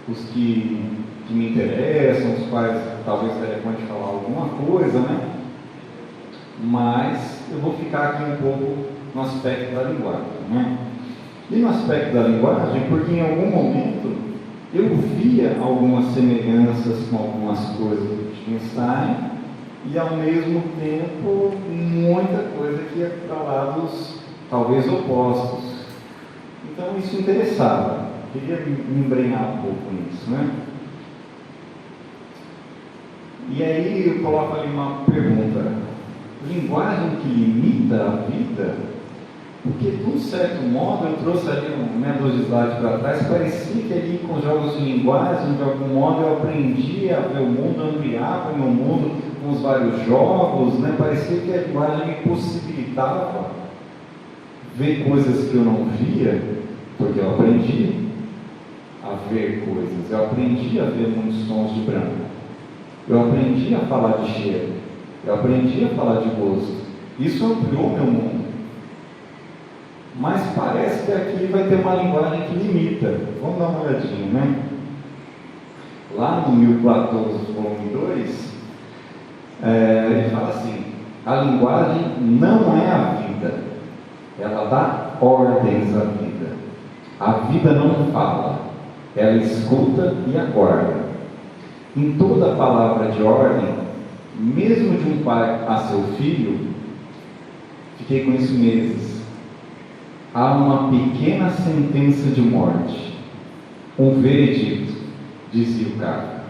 S2: os que que me interessam, os quais talvez seja bom de falar alguma coisa, né? Mas eu vou ficar aqui um pouco no aspecto da linguagem, né? E no aspecto da linguagem, porque em algum momento eu via algumas semelhanças com algumas coisas do Wittgenstein e ao mesmo tempo muita coisa que ia para lados talvez opostos. Então isso interessava, queria me embrenhar um pouco nisso, né? E aí eu coloco ali uma pergunta: linguagem que limita a vida? Porque, de um certo modo, eu trouxe ali meia dúzia de slides para trás, parecia que ali com jogos de linguagem, de algum modo, eu aprendi a ver o mundo, ampliava o meu mundo com os vários jogos, né? Parecia que a linguagem me possibilitava ver coisas que eu não via, porque eu aprendi a ver coisas, eu aprendi a ver muitos tons de branco, eu aprendi a falar de cheiro, eu aprendi a falar de gosto. Isso ampliou meu mundo. Mas parece que aqui vai ter uma linguagem que limita. Vamos dar uma olhadinha, né? Lá no 1014, volume 2, ele fala assim: a linguagem não é a vida, ela dá ordens à vida. A vida não fala, ela escuta e aguarda. Em toda palavra de ordem, mesmo de um pai a seu filho, fiquei com isso meses, há uma pequena sentença de morte, um veredicto, dizia o cara.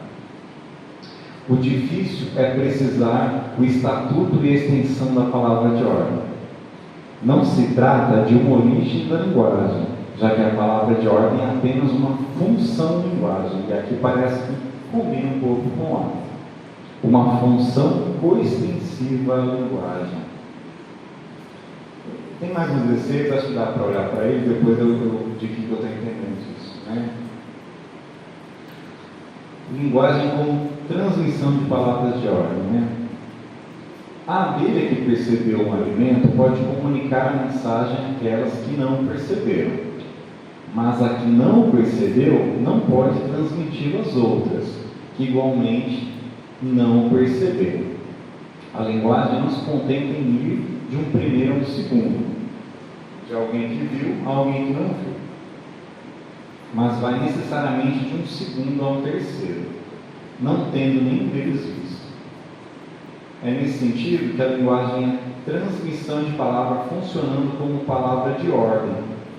S2: O difícil é precisar o estatuto e extensão da palavra de ordem. Não se trata de uma origem da linguagem, já que a palavra de ordem é apenas uma função de linguagem, e aqui parece que combina um pouco com a uma função coextensiva à linguagem. Tem mais um exercício, acho que dá para olhar para ele, depois eu digo que eu estou entendendo isso, né? Linguagem como transmissão de palavras de ordem, né? A abelha que percebeu um alimento pode comunicar a mensagem àquelas que não perceberam, mas a que não percebeu não pode transmitir às outras, que igualmente não perceberam. A linguagem não se contenta em ir de um primeiro a um segundo, de alguém que viu a alguém que não viu, mas vai necessariamente de um segundo a um terceiro, não tendo nenhum deles visto. É nesse sentido que a linguagem é transmissão de palavra funcionando como palavra de ordem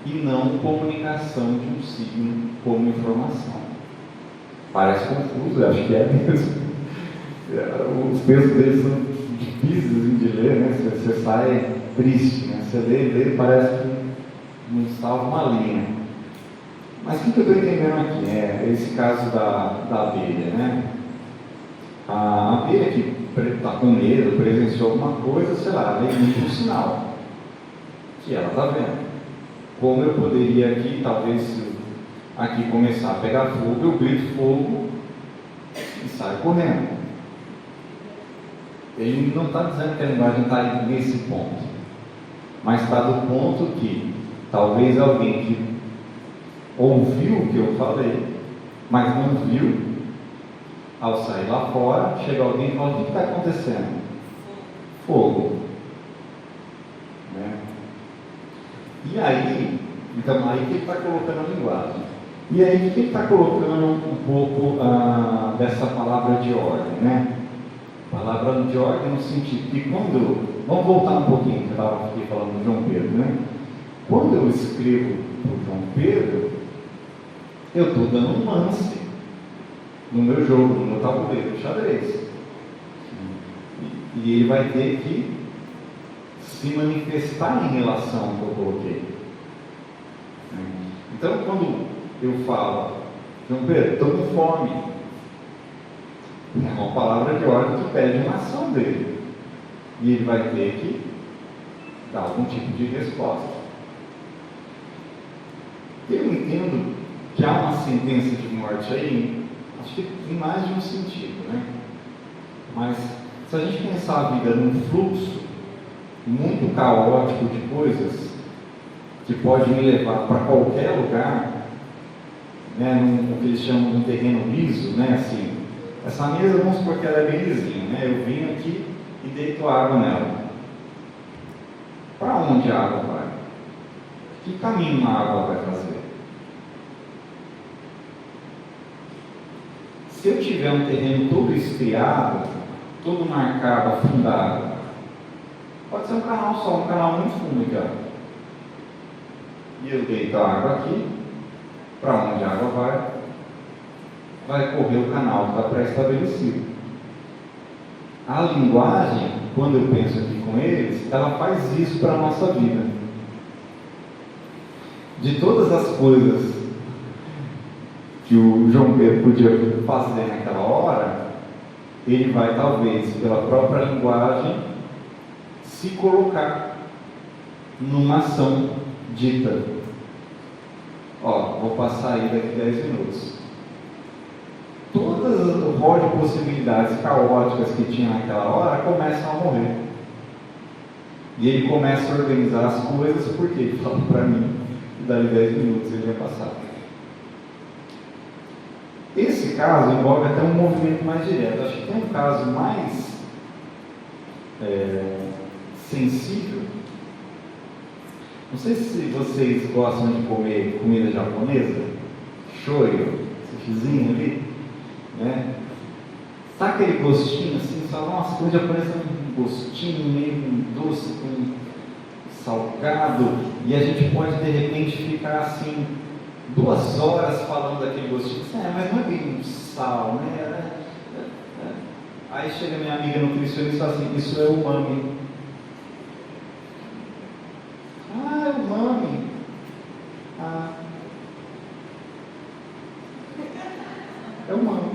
S2: e não comunicação de um signo como informação. Parece confuso, acho que é mesmo. Os textos deles são difíceis de ler, né? Você sai triste, né? Você lê, parece que não salva uma linha. Mas o que eu estou entendendo aqui? É esse caso da abelha, né? A abelha que está com medo, presenciou alguma coisa, sei lá, ela emite um sinal que ela está vendo. Como eu poderia aqui, talvez, se aqui começar a pegar fogo, eu grito fogo e saio correndo. Ele não está dizendo que a linguagem está nesse ponto, mas está do ponto que talvez alguém que ouviu o que eu falei, mas não viu, ao sair lá fora, chega alguém e fala: o que está acontecendo? Fogo. Né? E aí, então aí que ele está colocando a linguagem. E aí o que ele está colocando um pouco dessa palavra de ordem, né? Palavra de ordem no sentido que quando, vamos voltar um pouquinho, que eu estava aqui falando do João Pedro, né? Quando eu escrevo para o João Pedro, eu estou dando um lance no meu jogo, no meu tabuleiro de xadrez. E ele vai ter que se manifestar em relação ao que eu coloquei. Então, quando eu falo: João Pedro, estou com fome, é uma palavra de ordem que pede uma ação dele. E ele vai ter que dar algum tipo de resposta. Eu entendo que há uma sentença de morte aí, acho que em mais de um sentido, né? Mas se a gente pensar a vida num fluxo muito caótico de coisas que pode me levar para qualquer lugar, né, no que eles chamam de um terreno liso, né, assim, essa mesa, vamos supor que ela é bem lisinha, né, eu vim aqui e deito água nela. Para onde a água vai? Que caminho a água vai fazer? Se eu tiver um terreno todo estriado, todo marcado, afundado, pode ser um canal só, um canal muito fundo aqui, ó. E eu deito a água aqui, para onde a água vai correr o canal que está pré-estabelecido. A linguagem, quando eu penso aqui com eles, ela faz isso para a nossa vida. De todas as coisas que o João Pedro podia fazer naquela hora, ele vai, talvez, pela própria linguagem, se colocar numa ação dita. Ó, vou passar aí daqui 10 minutos. Todas as rol de possibilidades caóticas que tinha naquela hora começam a morrer. E ele começa a organizar as coisas, porque ele fala para mim que dali 10 minutos ele vai passar. Esse caso envolve até um movimento mais direto. Acho que tem um caso mais sensível. Não sei se vocês gostam de comer comida japonesa, shoyu, sushizinho ali, né? Sabe aquele gostinho assim, só nossa, comida japonesa tem um gostinho meio doce com salgado, e a gente pode de repente ficar assim 2 horas falando daquele gostinho, mas não é bem um sal, né? Aí chega minha amiga nutricionista e fala assim, isso é umami. Ah, umami. É umami.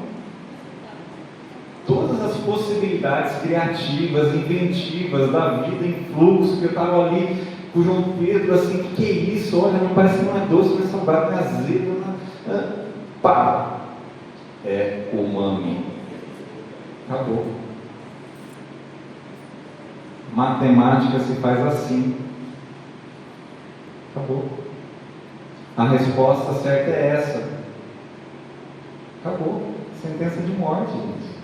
S2: Todas as possibilidades criativas, inventivas da vida em fluxo, que eu estava ali com o João Pedro, assim, que é isso? Olha, não parece que não é doce, não é salgado, não é azedo, não é... Pá! É umami. Acabou. Matemática se faz assim. Acabou. A resposta certa é essa. Acabou. Sentença de morte, gente.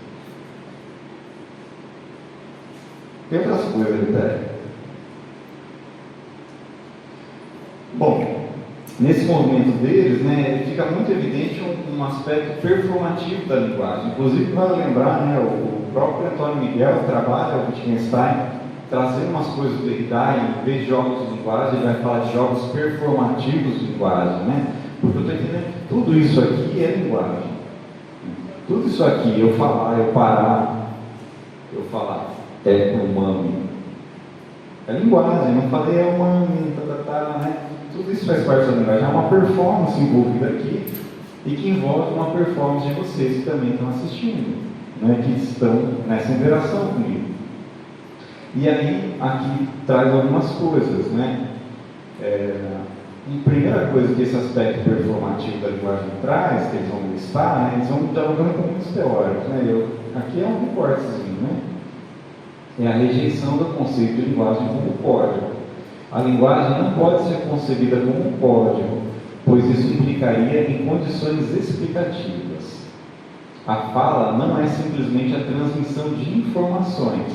S2: Tem outras coisas ali, peraí. Bom, nesse movimento deles, né, fica muito evidente um aspecto performativo da linguagem. Inclusive, vale lembrar, né, o próprio Antônio Miguel trabalha o Wittgenstein, trazendo umas coisas do Derrida, em vez de jogos de linguagem, ele vai falar de jogos performativos de linguagem, né? Porque eu estou entendendo que tudo isso aqui é linguagem. Tudo isso aqui, eu falar, eu parar, eu falar, é umami. É linguagem, não falei é umami, né? Tudo isso faz parte da linguagem. Há uma performance envolvida aqui e que envolve uma performance de vocês que também estão assistindo, né? Que estão nessa interação comigo. E aí, aqui traz algumas coisas, né? A primeira coisa que esse aspecto performativo da linguagem traz, que eles vão listar, né? Eles vão dialogando com muitos teóricos, né? Aqui é um recortezinho, né? É a rejeição do conceito de linguagem como código. A linguagem não pode ser concebida como um código, pois isso implicaria em condições explicativas. A fala não é simplesmente a transmissão de informações,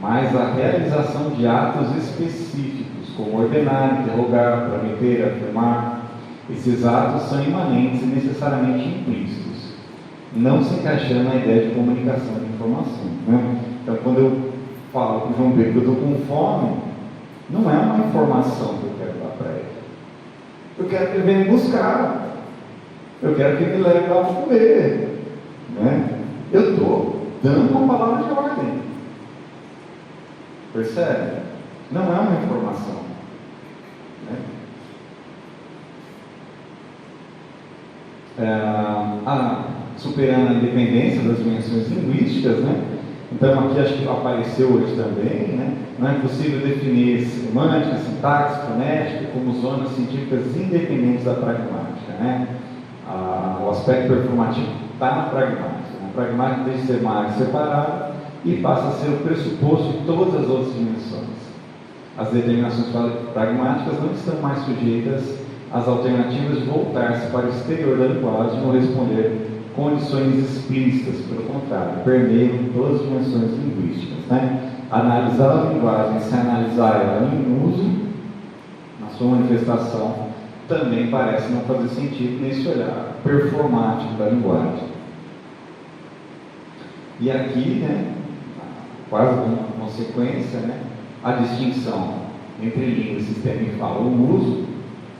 S2: mas a realização de atos específicos, como ordenar, interrogar, prometer, afirmar. Esses atos são imanentes e necessariamente implícitos, não se encaixando na ideia de comunicação de informação, né? Então, quando eu falo com o João Pedro que eu estou com fome, não é uma informação que eu quero dar para ele. Eu quero que ele venha buscar. Eu quero que ele me leve lá para comer, né? Eu estou dando uma palavra de ordem. Percebe? Não é uma informação, né? Superando a independência das dimensões linguísticas, né? Então aqui acho que apareceu hoje também, né? Não é possível definir semântica, sintaxe, fonética como zonas científicas independentes da pragmática, né? O aspecto performativo está na pragmática. A pragmática deixa de ser mais separada e passa a ser o pressuposto de todas as outras dimensões. As determinações pragmáticas não estão mais sujeitas as alternativas de voltar-se para o exterior da linguagem ou responder condições explícitas, pelo contrário, permeiam todas as dimensões linguísticas. Né? Analisar a linguagem sem analisar ela em uso, na sua manifestação, também parece não fazer sentido nesse olhar performático da linguagem. E aqui, né, quase uma consequência, né, a distinção entre língua, sistema e fala, o uso,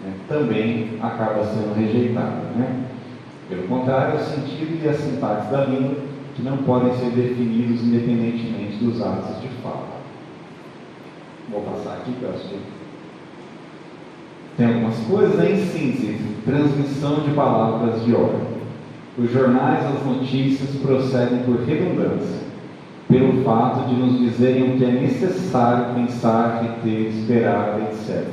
S2: né, também acaba sendo rejeitada. Né? Pelo contrário, o sentido e a sintaxe da língua que não podem ser definidos independentemente dos atos de fala. Vou passar aqui, que eu acho que tem algumas coisas. Em síntese, transmissão de palavras de ordem. Os jornais, as notícias procedem por redundância, pelo fato de nos dizerem o que é necessário pensar, reter, esperar, etc.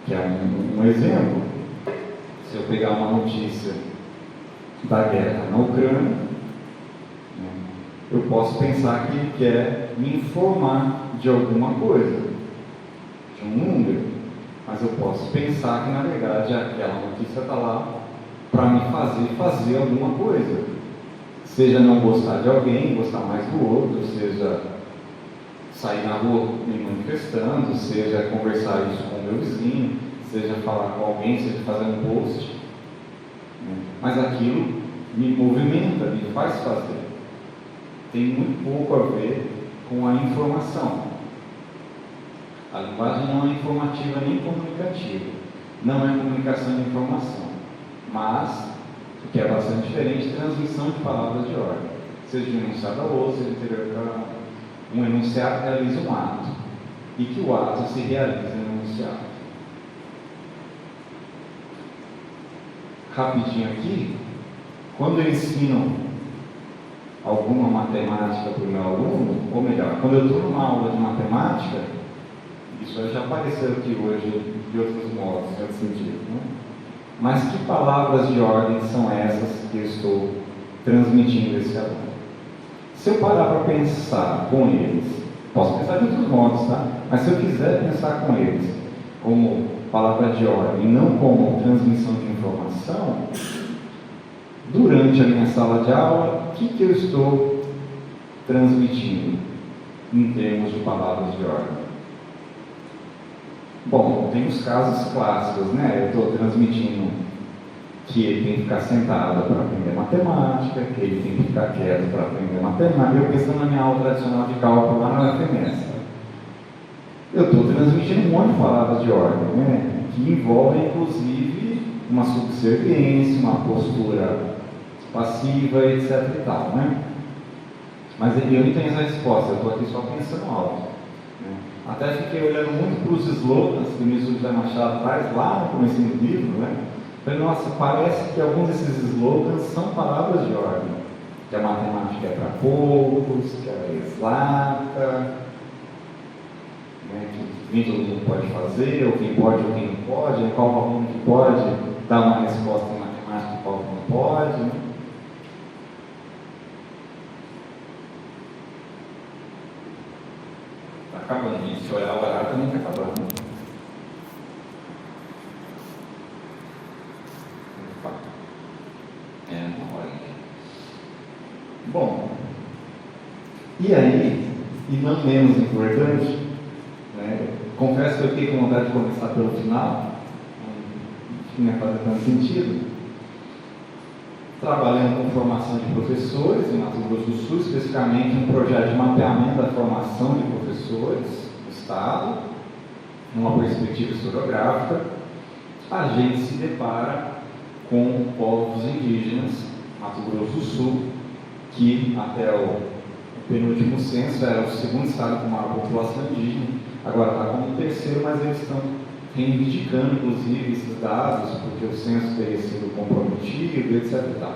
S2: Que é um exemplo. Se eu pegar uma notícia da guerra na Ucrânia, né, eu posso pensar que ele quer me informar de alguma coisa, de um número, mas eu posso pensar que na verdade aquela notícia está lá para me fazer alguma coisa, seja não gostar de alguém, gostar mais do outro, seja sair na rua me manifestando, seja conversar isso com o meu vizinho, seja falar com alguém, seja fazer um post, né? Mas aquilo me movimenta, me faz fazer. Tem muito pouco a ver com a informação. A linguagem não é informativa nem comunicativa, não é comunicação de informação, mas, o que é bastante diferente, transmissão de palavras de ordem, seja de um enunciado ao outro, seja anterior para um enunciado realiza um ato, e que o ato se realiza no enunciado. Rapidinho aqui, quando eu ensino alguma matemática para o meu aluno, ou melhor, quando eu estou numa aula de matemática, isso já apareceu aqui hoje de outros modos, em outro sentido, né? Mas que palavras de ordem são essas que eu estou transmitindo a esse aluno? Se eu parar para pensar com eles, posso pensar de outros modos, tá? Mas se eu quiser pensar com eles como palavra de ordem e não como transmissão de informação, durante a minha sala de aula, o que eu estou transmitindo em termos de palavras de ordem? Bom, tem os casos clássicos, né? Eu estou transmitindo que ele tem que ficar sentado para aprender matemática, que ele tem que ficar quieto para aprender matemática. Eu pensando na minha aula tradicional de cálculo lá na UFMS. Eu estou transmitindo um monte de palavras de ordem, né? Que envolvem, inclusive, uma subserviência, uma postura passiva, etc. e tal, né? Mas eu não tenho essa resposta, eu estou aqui só pensando alto. Né? Até fiquei olhando muito para os slogans que o Ministro José Machado traz lá no começo do livro, né? Falei, nossa, parece que alguns desses slogans são palavras de ordem. Que a matemática é para poucos, que ela é exata, né? Que nem todo mundo pode fazer, ou quem pode ou quem não pode, qual aluno que pode dar uma resposta em matemática e qual não pode, né? Está acabando, se olhar o horário também está acabando. Uma hora. Bom, e aí, e não menos importante, né, confesso que eu fiquei com vontade de começar pelo final, não ia fazer tanto sentido. Trabalhando com formação de professores em Mato Grosso do Sul, especificamente um projeto de mapeamento da formação de professores do Estado, numa perspectiva historiográfica, a gente se depara com povos indígenas, Mato Grosso do Sul, que até o penúltimo censo era o segundo estado com maior população indígena, agora está como o terceiro, mas eles estão reivindicando, inclusive, esses dados, porque o censo teria sido comprometido, etc. e tal.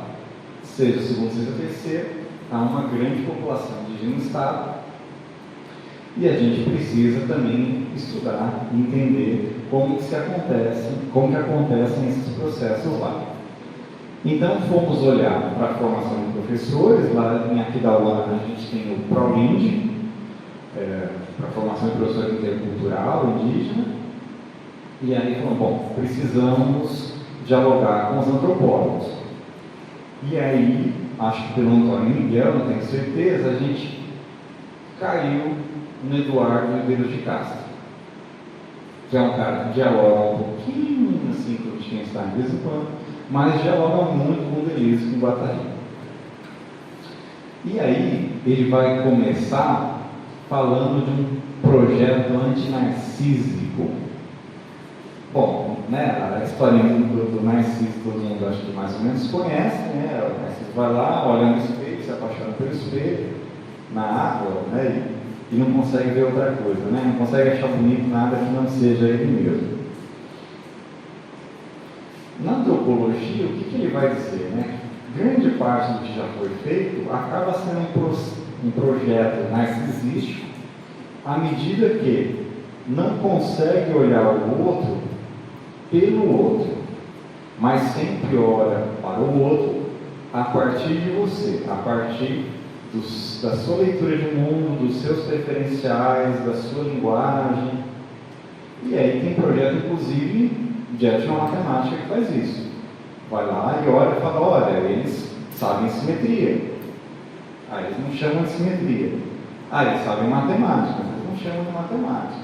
S2: Seja o segundo, seja o terceiro, há uma grande população indígena no estado, e a gente precisa também estudar e entender como que acontecem esses processos lá. Então, fomos olhar para a formação de professores. Lá em Aquidauana a gente tem o ProIND, para a formação de professores intercultural, indígena, E aí falou, bom, precisamos dialogar com os antropólogos. E aí, acho que pelo Antônio Miguel, não tenho certeza, a gente caiu no Eduardo Ribeiro de Castro, que é um cara que dialoga um pouquinho assim com o Wittgenstein de vez em quando, mas dialoga muito com o Deleuze e com o Guattari. E aí ele vai começar falando de um projeto antinarcísico. Bom, né, a historinha do Narciso todo mundo acho que mais ou menos conhece, né? O Narciso vai lá, olha no espelho, se apaixona pelo espelho, na água, né? E não consegue ver outra coisa, né? Não consegue achar bonito nada que não seja ele mesmo. Na antropologia, o que ele vai dizer, né? Grande parte do que já foi feito acaba sendo um projeto narcisístico à medida que não consegue olhar o outro pelo outro, mas sempre olha para o outro a partir de você, a partir da sua leitura de mundo, dos seus preferenciais, da sua linguagem. E aí tem projeto, inclusive, de etnomatemática que faz isso. Vai lá e olha e fala, olha, eles sabem simetria. Ah, eles não chamam de simetria. Ah, eles sabem matemática, mas não chamam de matemática.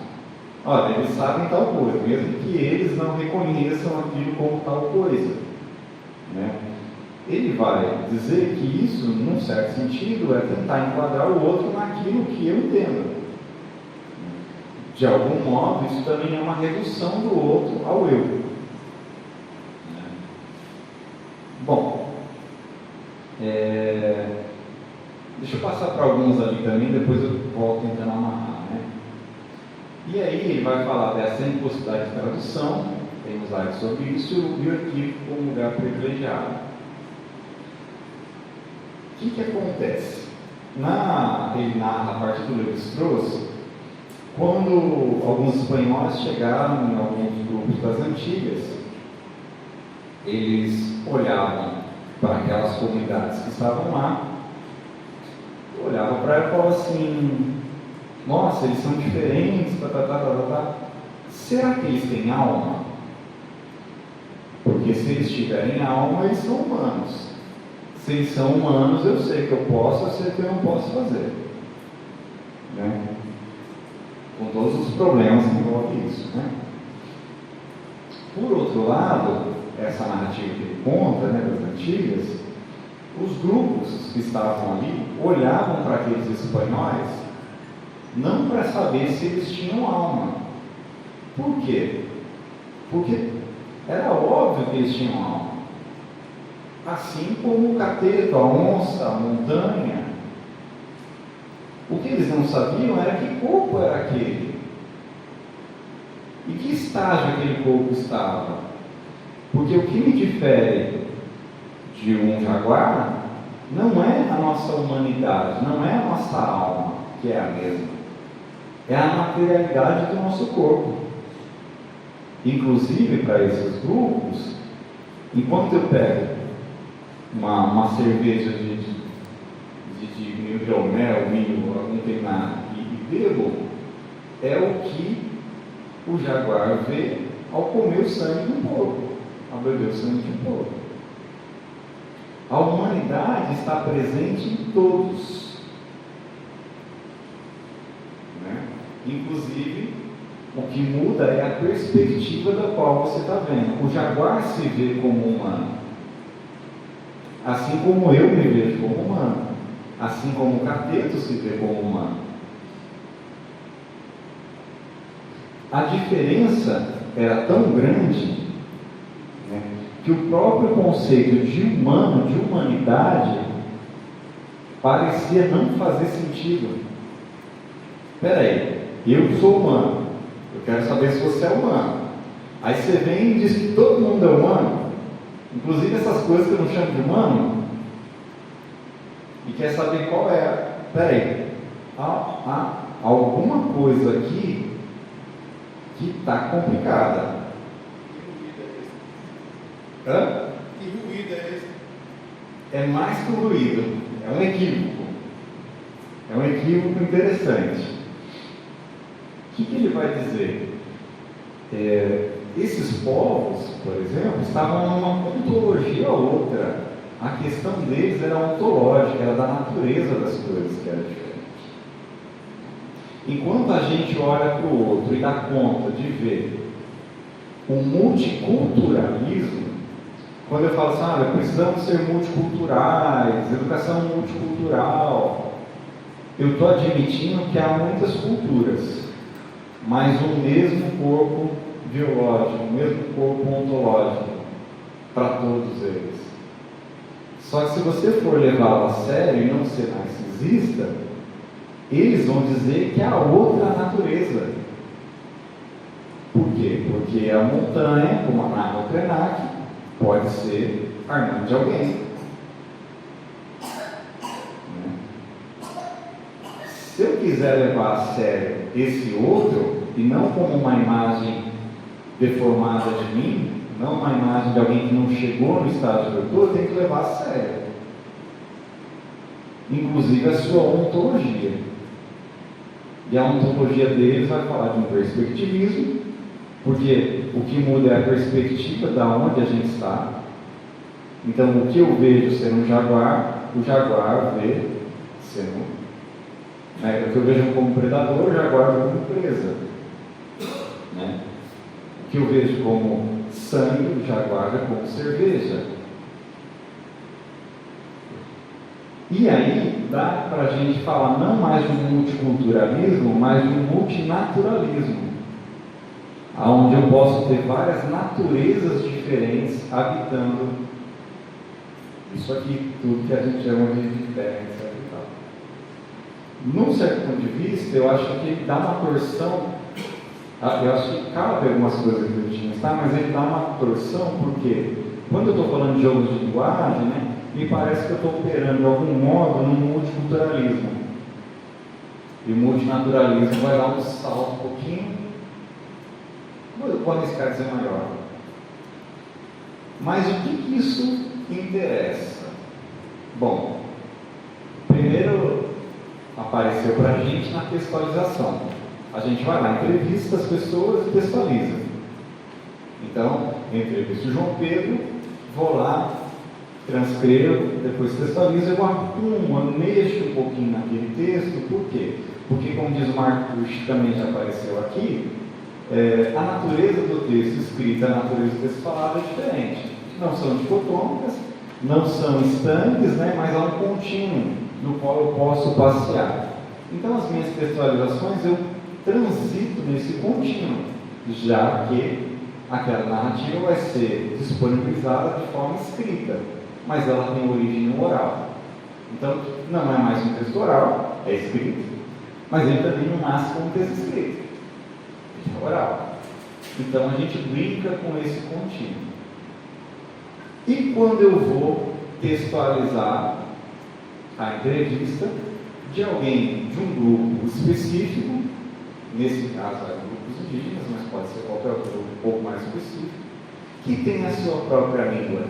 S2: Olha, eles sabem tal coisa, mesmo que eles não reconheçam aquilo como tal coisa, né? Ele vai dizer que isso, num certo sentido, é tentar enquadrar o outro naquilo que eu entendo. De algum modo, isso também é uma redução do outro ao eu. Bom, deixa eu passar para alguns ali também, depois eu volto tentando amarrar, né? E aí ele vai falar dessa impossibilidade de tradução, tem um slide sobre isso, e o equívoco como lugar privilegiado. O que acontece? Ele narra a partir do Lévi-Strauss, quando alguns espanhóis chegaram em alguns grupos das Antilhas, eles olhavam para aquelas comunidades que estavam lá, olhavam para ela e falavam assim, nossa, eles são diferentes, será que eles têm alma? Porque se eles tiverem alma, eles são humanos. Se eles são humanos, eu sei que eu posso, eu sei que eu não posso fazer, né? Com todos os problemas que envolvem isso, né? Por outro lado, essa narrativa que ele conta, né, das Antilhas, os grupos que estavam ali olhavam para aqueles espanhóis não para saber se eles tinham alma. Por quê? Porque era óbvio que eles tinham alma. Assim como o cateto, a onça, a montanha. O que eles não sabiam era que corpo era aquele. E que estágio aquele corpo estava. Porque o que me difere de um jaguar não é a nossa humanidade, não é a nossa alma, que é a mesma. É a materialidade do nosso corpo. Inclusive, para esses grupos, enquanto eu pego uma cerveja de hidromel, milho, não tem nada, e bebo, é o que o jaguar vê ao comer o sangue de um porco, ao beber o sangue de um porco. A humanidade está presente em todos, né? Inclusive, o que muda é a perspectiva da qual você está vendo. O jaguar se vê como humano, assim como eu me vejo como humano, assim como o cateto se vê como humano. A diferença era tão grande, né, que o próprio conceito de humano, de humanidade, parecia não fazer sentido. Espera aí, eu sou humano, eu quero saber se você é humano. Aí você vem e diz que todo mundo é humano, inclusive essas coisas que eu não chamo de humano, e quer saber qual é. Espera aí, há alguma coisa aqui que está complicada. Hã?
S3: Que ruído é esse?
S2: É mais que um ruído, é um equívoco. É um equívoco interessante. O que ele vai dizer? Esses povos, por exemplo, estavam numa ontologia outra. A questão deles era ontológica, era da natureza das coisas que era diferente. Enquanto a gente olha para o outro e dá conta de ver o multiculturalismo, quando eu falo assim, precisamos ser multiculturais, educação multicultural, eu estou admitindo que há muitas culturas, mas o mesmo corpo biológico, o mesmo corpo ontológico para todos eles. Só que se você for levá-lo a sério e não ser narcisista, eles vão dizer que há outra natureza. Por quê? Porque a montanha, como a narra o Krenak, pode ser a irmã de alguém. Se eu quiser levar a sério esse outro, e não como uma imagem deformada de mim, não uma imagem de alguém que não chegou no estágio que eu estou, eu tenho que levar a sério. Inclusive a sua ontologia. E a ontologia deles vai falar de um perspectivismo, porque o que muda é a perspectiva da onde a gente está. Então, o que eu vejo sendo um jaguar, o jaguar vê sendo... O que eu vejo como predador, o jaguar vê como presa. Né? O que eu vejo como sangue, o jaguar vê como cerveja. E aí, dá para a gente falar não mais de um multiculturalismo, mas de um multinaturalismo, onde eu posso ter várias naturezas diferentes habitando isso aqui, tudo que a gente chama de terra, etc. Num certo ponto de vista, eu acho que ele dá uma torção, eu acho que cabe algumas coisas que eu tinha, mas ele dá uma torção, porque quando eu estou falando de jogos de linguagem, né, me parece que eu estou operando de algum modo no multiculturalismo. E o multinaturalismo vai dar um salto um pouquinho, eu vou arriscar dizer maior. Mas o que isso interessa? Bom, primeiro apareceu para a gente na textualização. A gente vai lá, entrevista as pessoas e textualiza. Então, entrevisto o João Pedro, vou lá, transcrevo, depois textualizo, eu arrumo, eu mexo um pouquinho naquele texto. Por quê? Porque, como diz o Marcos, também já apareceu aqui, a natureza do texto escrito e a natureza do texto falado é diferente. Não são dicotômicas, não são estanques, né, mas há um contínuo no qual eu posso passear. Então, as minhas textualizações, eu transito nesse contínuo, já que aquela narrativa vai ser disponibilizada de forma escrita, mas ela tem origem no oral. Então, não é mais um texto oral, é escrito, mas ele também não nasce como um texto escrito, é oral. Então, a gente brinca com esse contínuo. E quando eu vou textualizar a entrevista de alguém de um grupo específico, nesse caso é grupos indígenas, mas pode ser qualquer outro grupo um pouco mais específico, que tem a sua própria língua,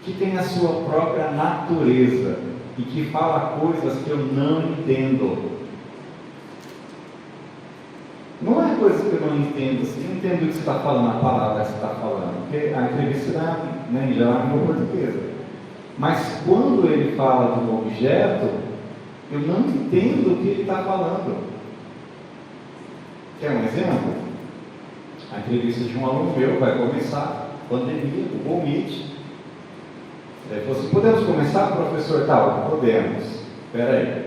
S2: que tem a sua própria natureza e que fala coisas que eu não entendo. Não é coisa que eu não entendo, assim, eu não entendo o que você está falando, a palavra que você está falando, porque a entrevista já é em língua portuguesa. Mas quando ele fala de um objeto, eu não entendo o que ele está falando. Quer um exemplo? A entrevista de um aluno meu vai começar, pandemia, do Google Meet. Ele falou assim: podemos começar, professor? Tal, podemos. Espera aí.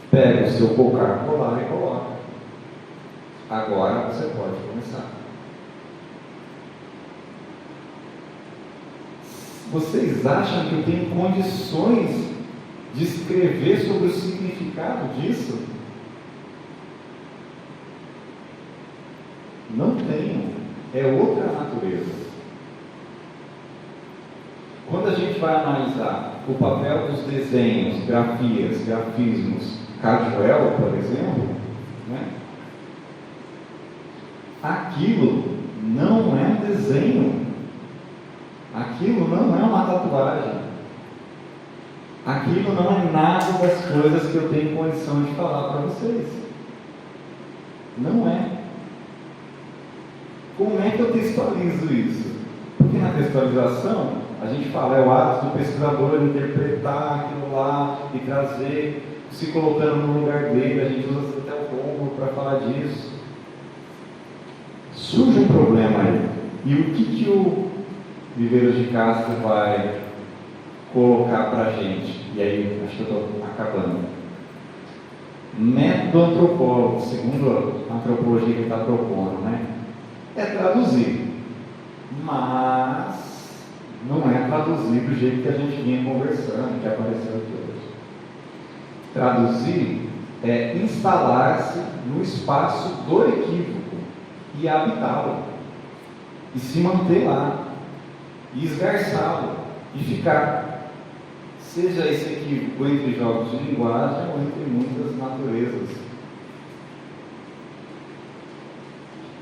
S2: Pega o seu cocar colar e coloca. Agora você pode começar. Vocês acham que eu tenho condições de escrever sobre o significado disso? Não tenho. É outra natureza. Quando a gente vai analisar o papel dos desenhos, grafias, grafismos, Cajuel, por exemplo, né? Aquilo não é um desenho, aquilo não é uma tatuagem, aquilo não é nada das coisas que eu tenho condição de falar para vocês. Não é. Como é que eu textualizo isso? Porque na textualização, a gente fala, é o ato do pesquisador interpretar aquilo lá e trazer, se colocando no lugar dele, a gente usa até o Rômulo para falar disso. Surge um problema aí. E o que o Viveiros de Castro vai colocar para a gente? E aí, acho que eu estou acabando. Método antropólogo, segundo a antropologia que ele está propondo, né? É traduzir. Mas não é traduzir do jeito que a gente vinha conversando, que apareceu aqui hoje. Traduzir é instalar-se no espaço do equívoco e habitá-lo, e se manter lá, e esgarçá-lo, e ficar, seja esse equívoco entre jogos de linguagem ou entre muitas naturezas.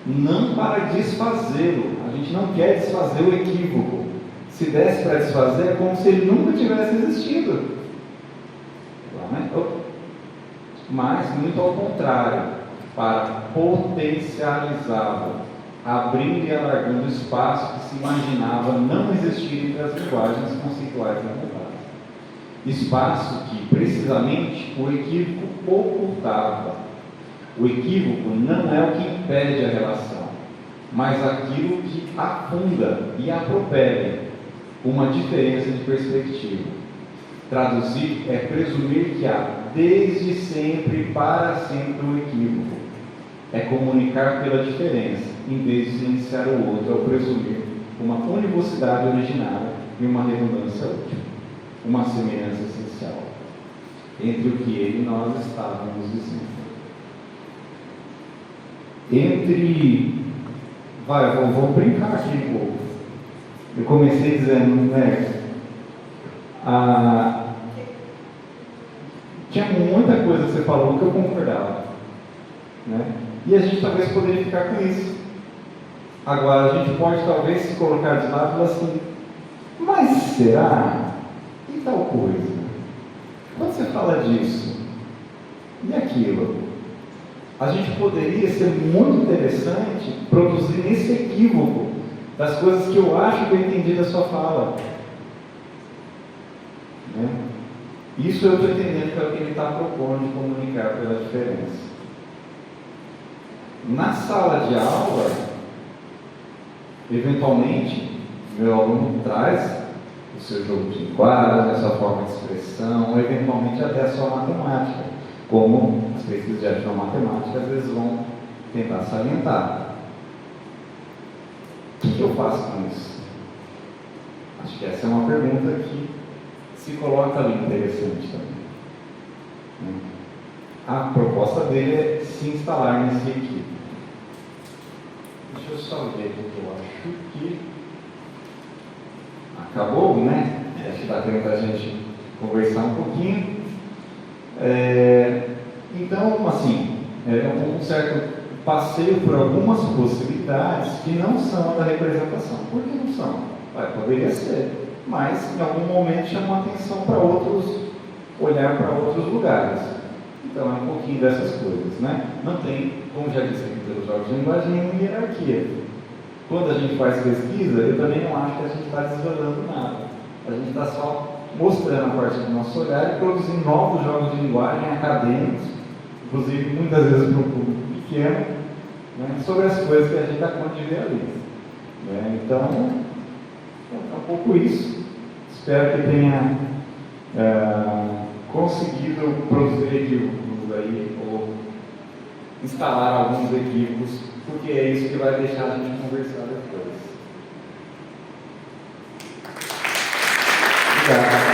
S2: Não para desfazê-lo, a gente não quer desfazer o equívoco. Se desse para desfazer, é como se ele nunca tivesse existido. Mas, muito ao contrário, para potencializá-lo, abrindo e alargando o espaço que se imaginava não existir entre as linguagens conceituais apontadas. Espaço que, precisamente, o equívoco ocultava. O equívoco não é o que impede a relação, mas aquilo que afunda e apropela uma diferença de perspectiva. Traduzir é presumir que há, desde sempre e para sempre, um equívoco. É comunicar pela diferença, em vez de silenciar o outro, ao presumir uma univocidade originária e uma redundância útil, uma semelhança essencial entre o que ele e nós estávamos dizendo. Vou brincar aqui um pouco. Eu comecei dizendo, né? Tinha muita coisa que você falou que eu concordava, né? E a gente talvez poderia ficar com isso. Agora, a gente pode talvez se colocar de lado e falar assim, mas será? E tal coisa? Quando você fala disso, e aquilo? A gente poderia ser muito interessante produzir esse equívoco das coisas que eu acho que eu entendi da sua fala. Né? Isso eu estou entendendo que é o que ele está propondo de comunicar pela diferença. Na sala de aula, eventualmente, meu aluno traz o seu jogo de linguagem, a sua forma de expressão, ou eventualmente até a sua matemática, como as pesquisas de etnomatemática às vezes vão tentar salientar. O que eu faço com isso? Acho que essa é uma pergunta que se coloca ali interessante também. A proposta dele é se instalar nesse equívoco. Deixa eu só ver aqui que eu acho que acabou, né? Acho que está tendo para a gente conversar um pouquinho. Então, assim, um certo passeio por algumas possibilidades que não são da representação. Por que não são? Poderia ser, mas em algum momento chamou a atenção para outros, olhar para outros lugares. Então é um pouquinho dessas coisas, né? Não tem, como já disse aqui pelos jogos de linguagem, nenhuma hierarquia. Quando a gente faz pesquisa, eu também não acho que a gente está desvelando nada. A gente está só mostrando a partir do nosso olhar e produzindo novos jogos de linguagem acadêmicos, inclusive muitas vezes para um público pequeno, né, sobre as coisas que a gente está de ver ali. Né? Então, é um pouco isso. Espero que tenha conseguido produzir equívocos aí, ou instalar alguns equívocos, porque é isso que vai deixar a gente conversar depois. Obrigado.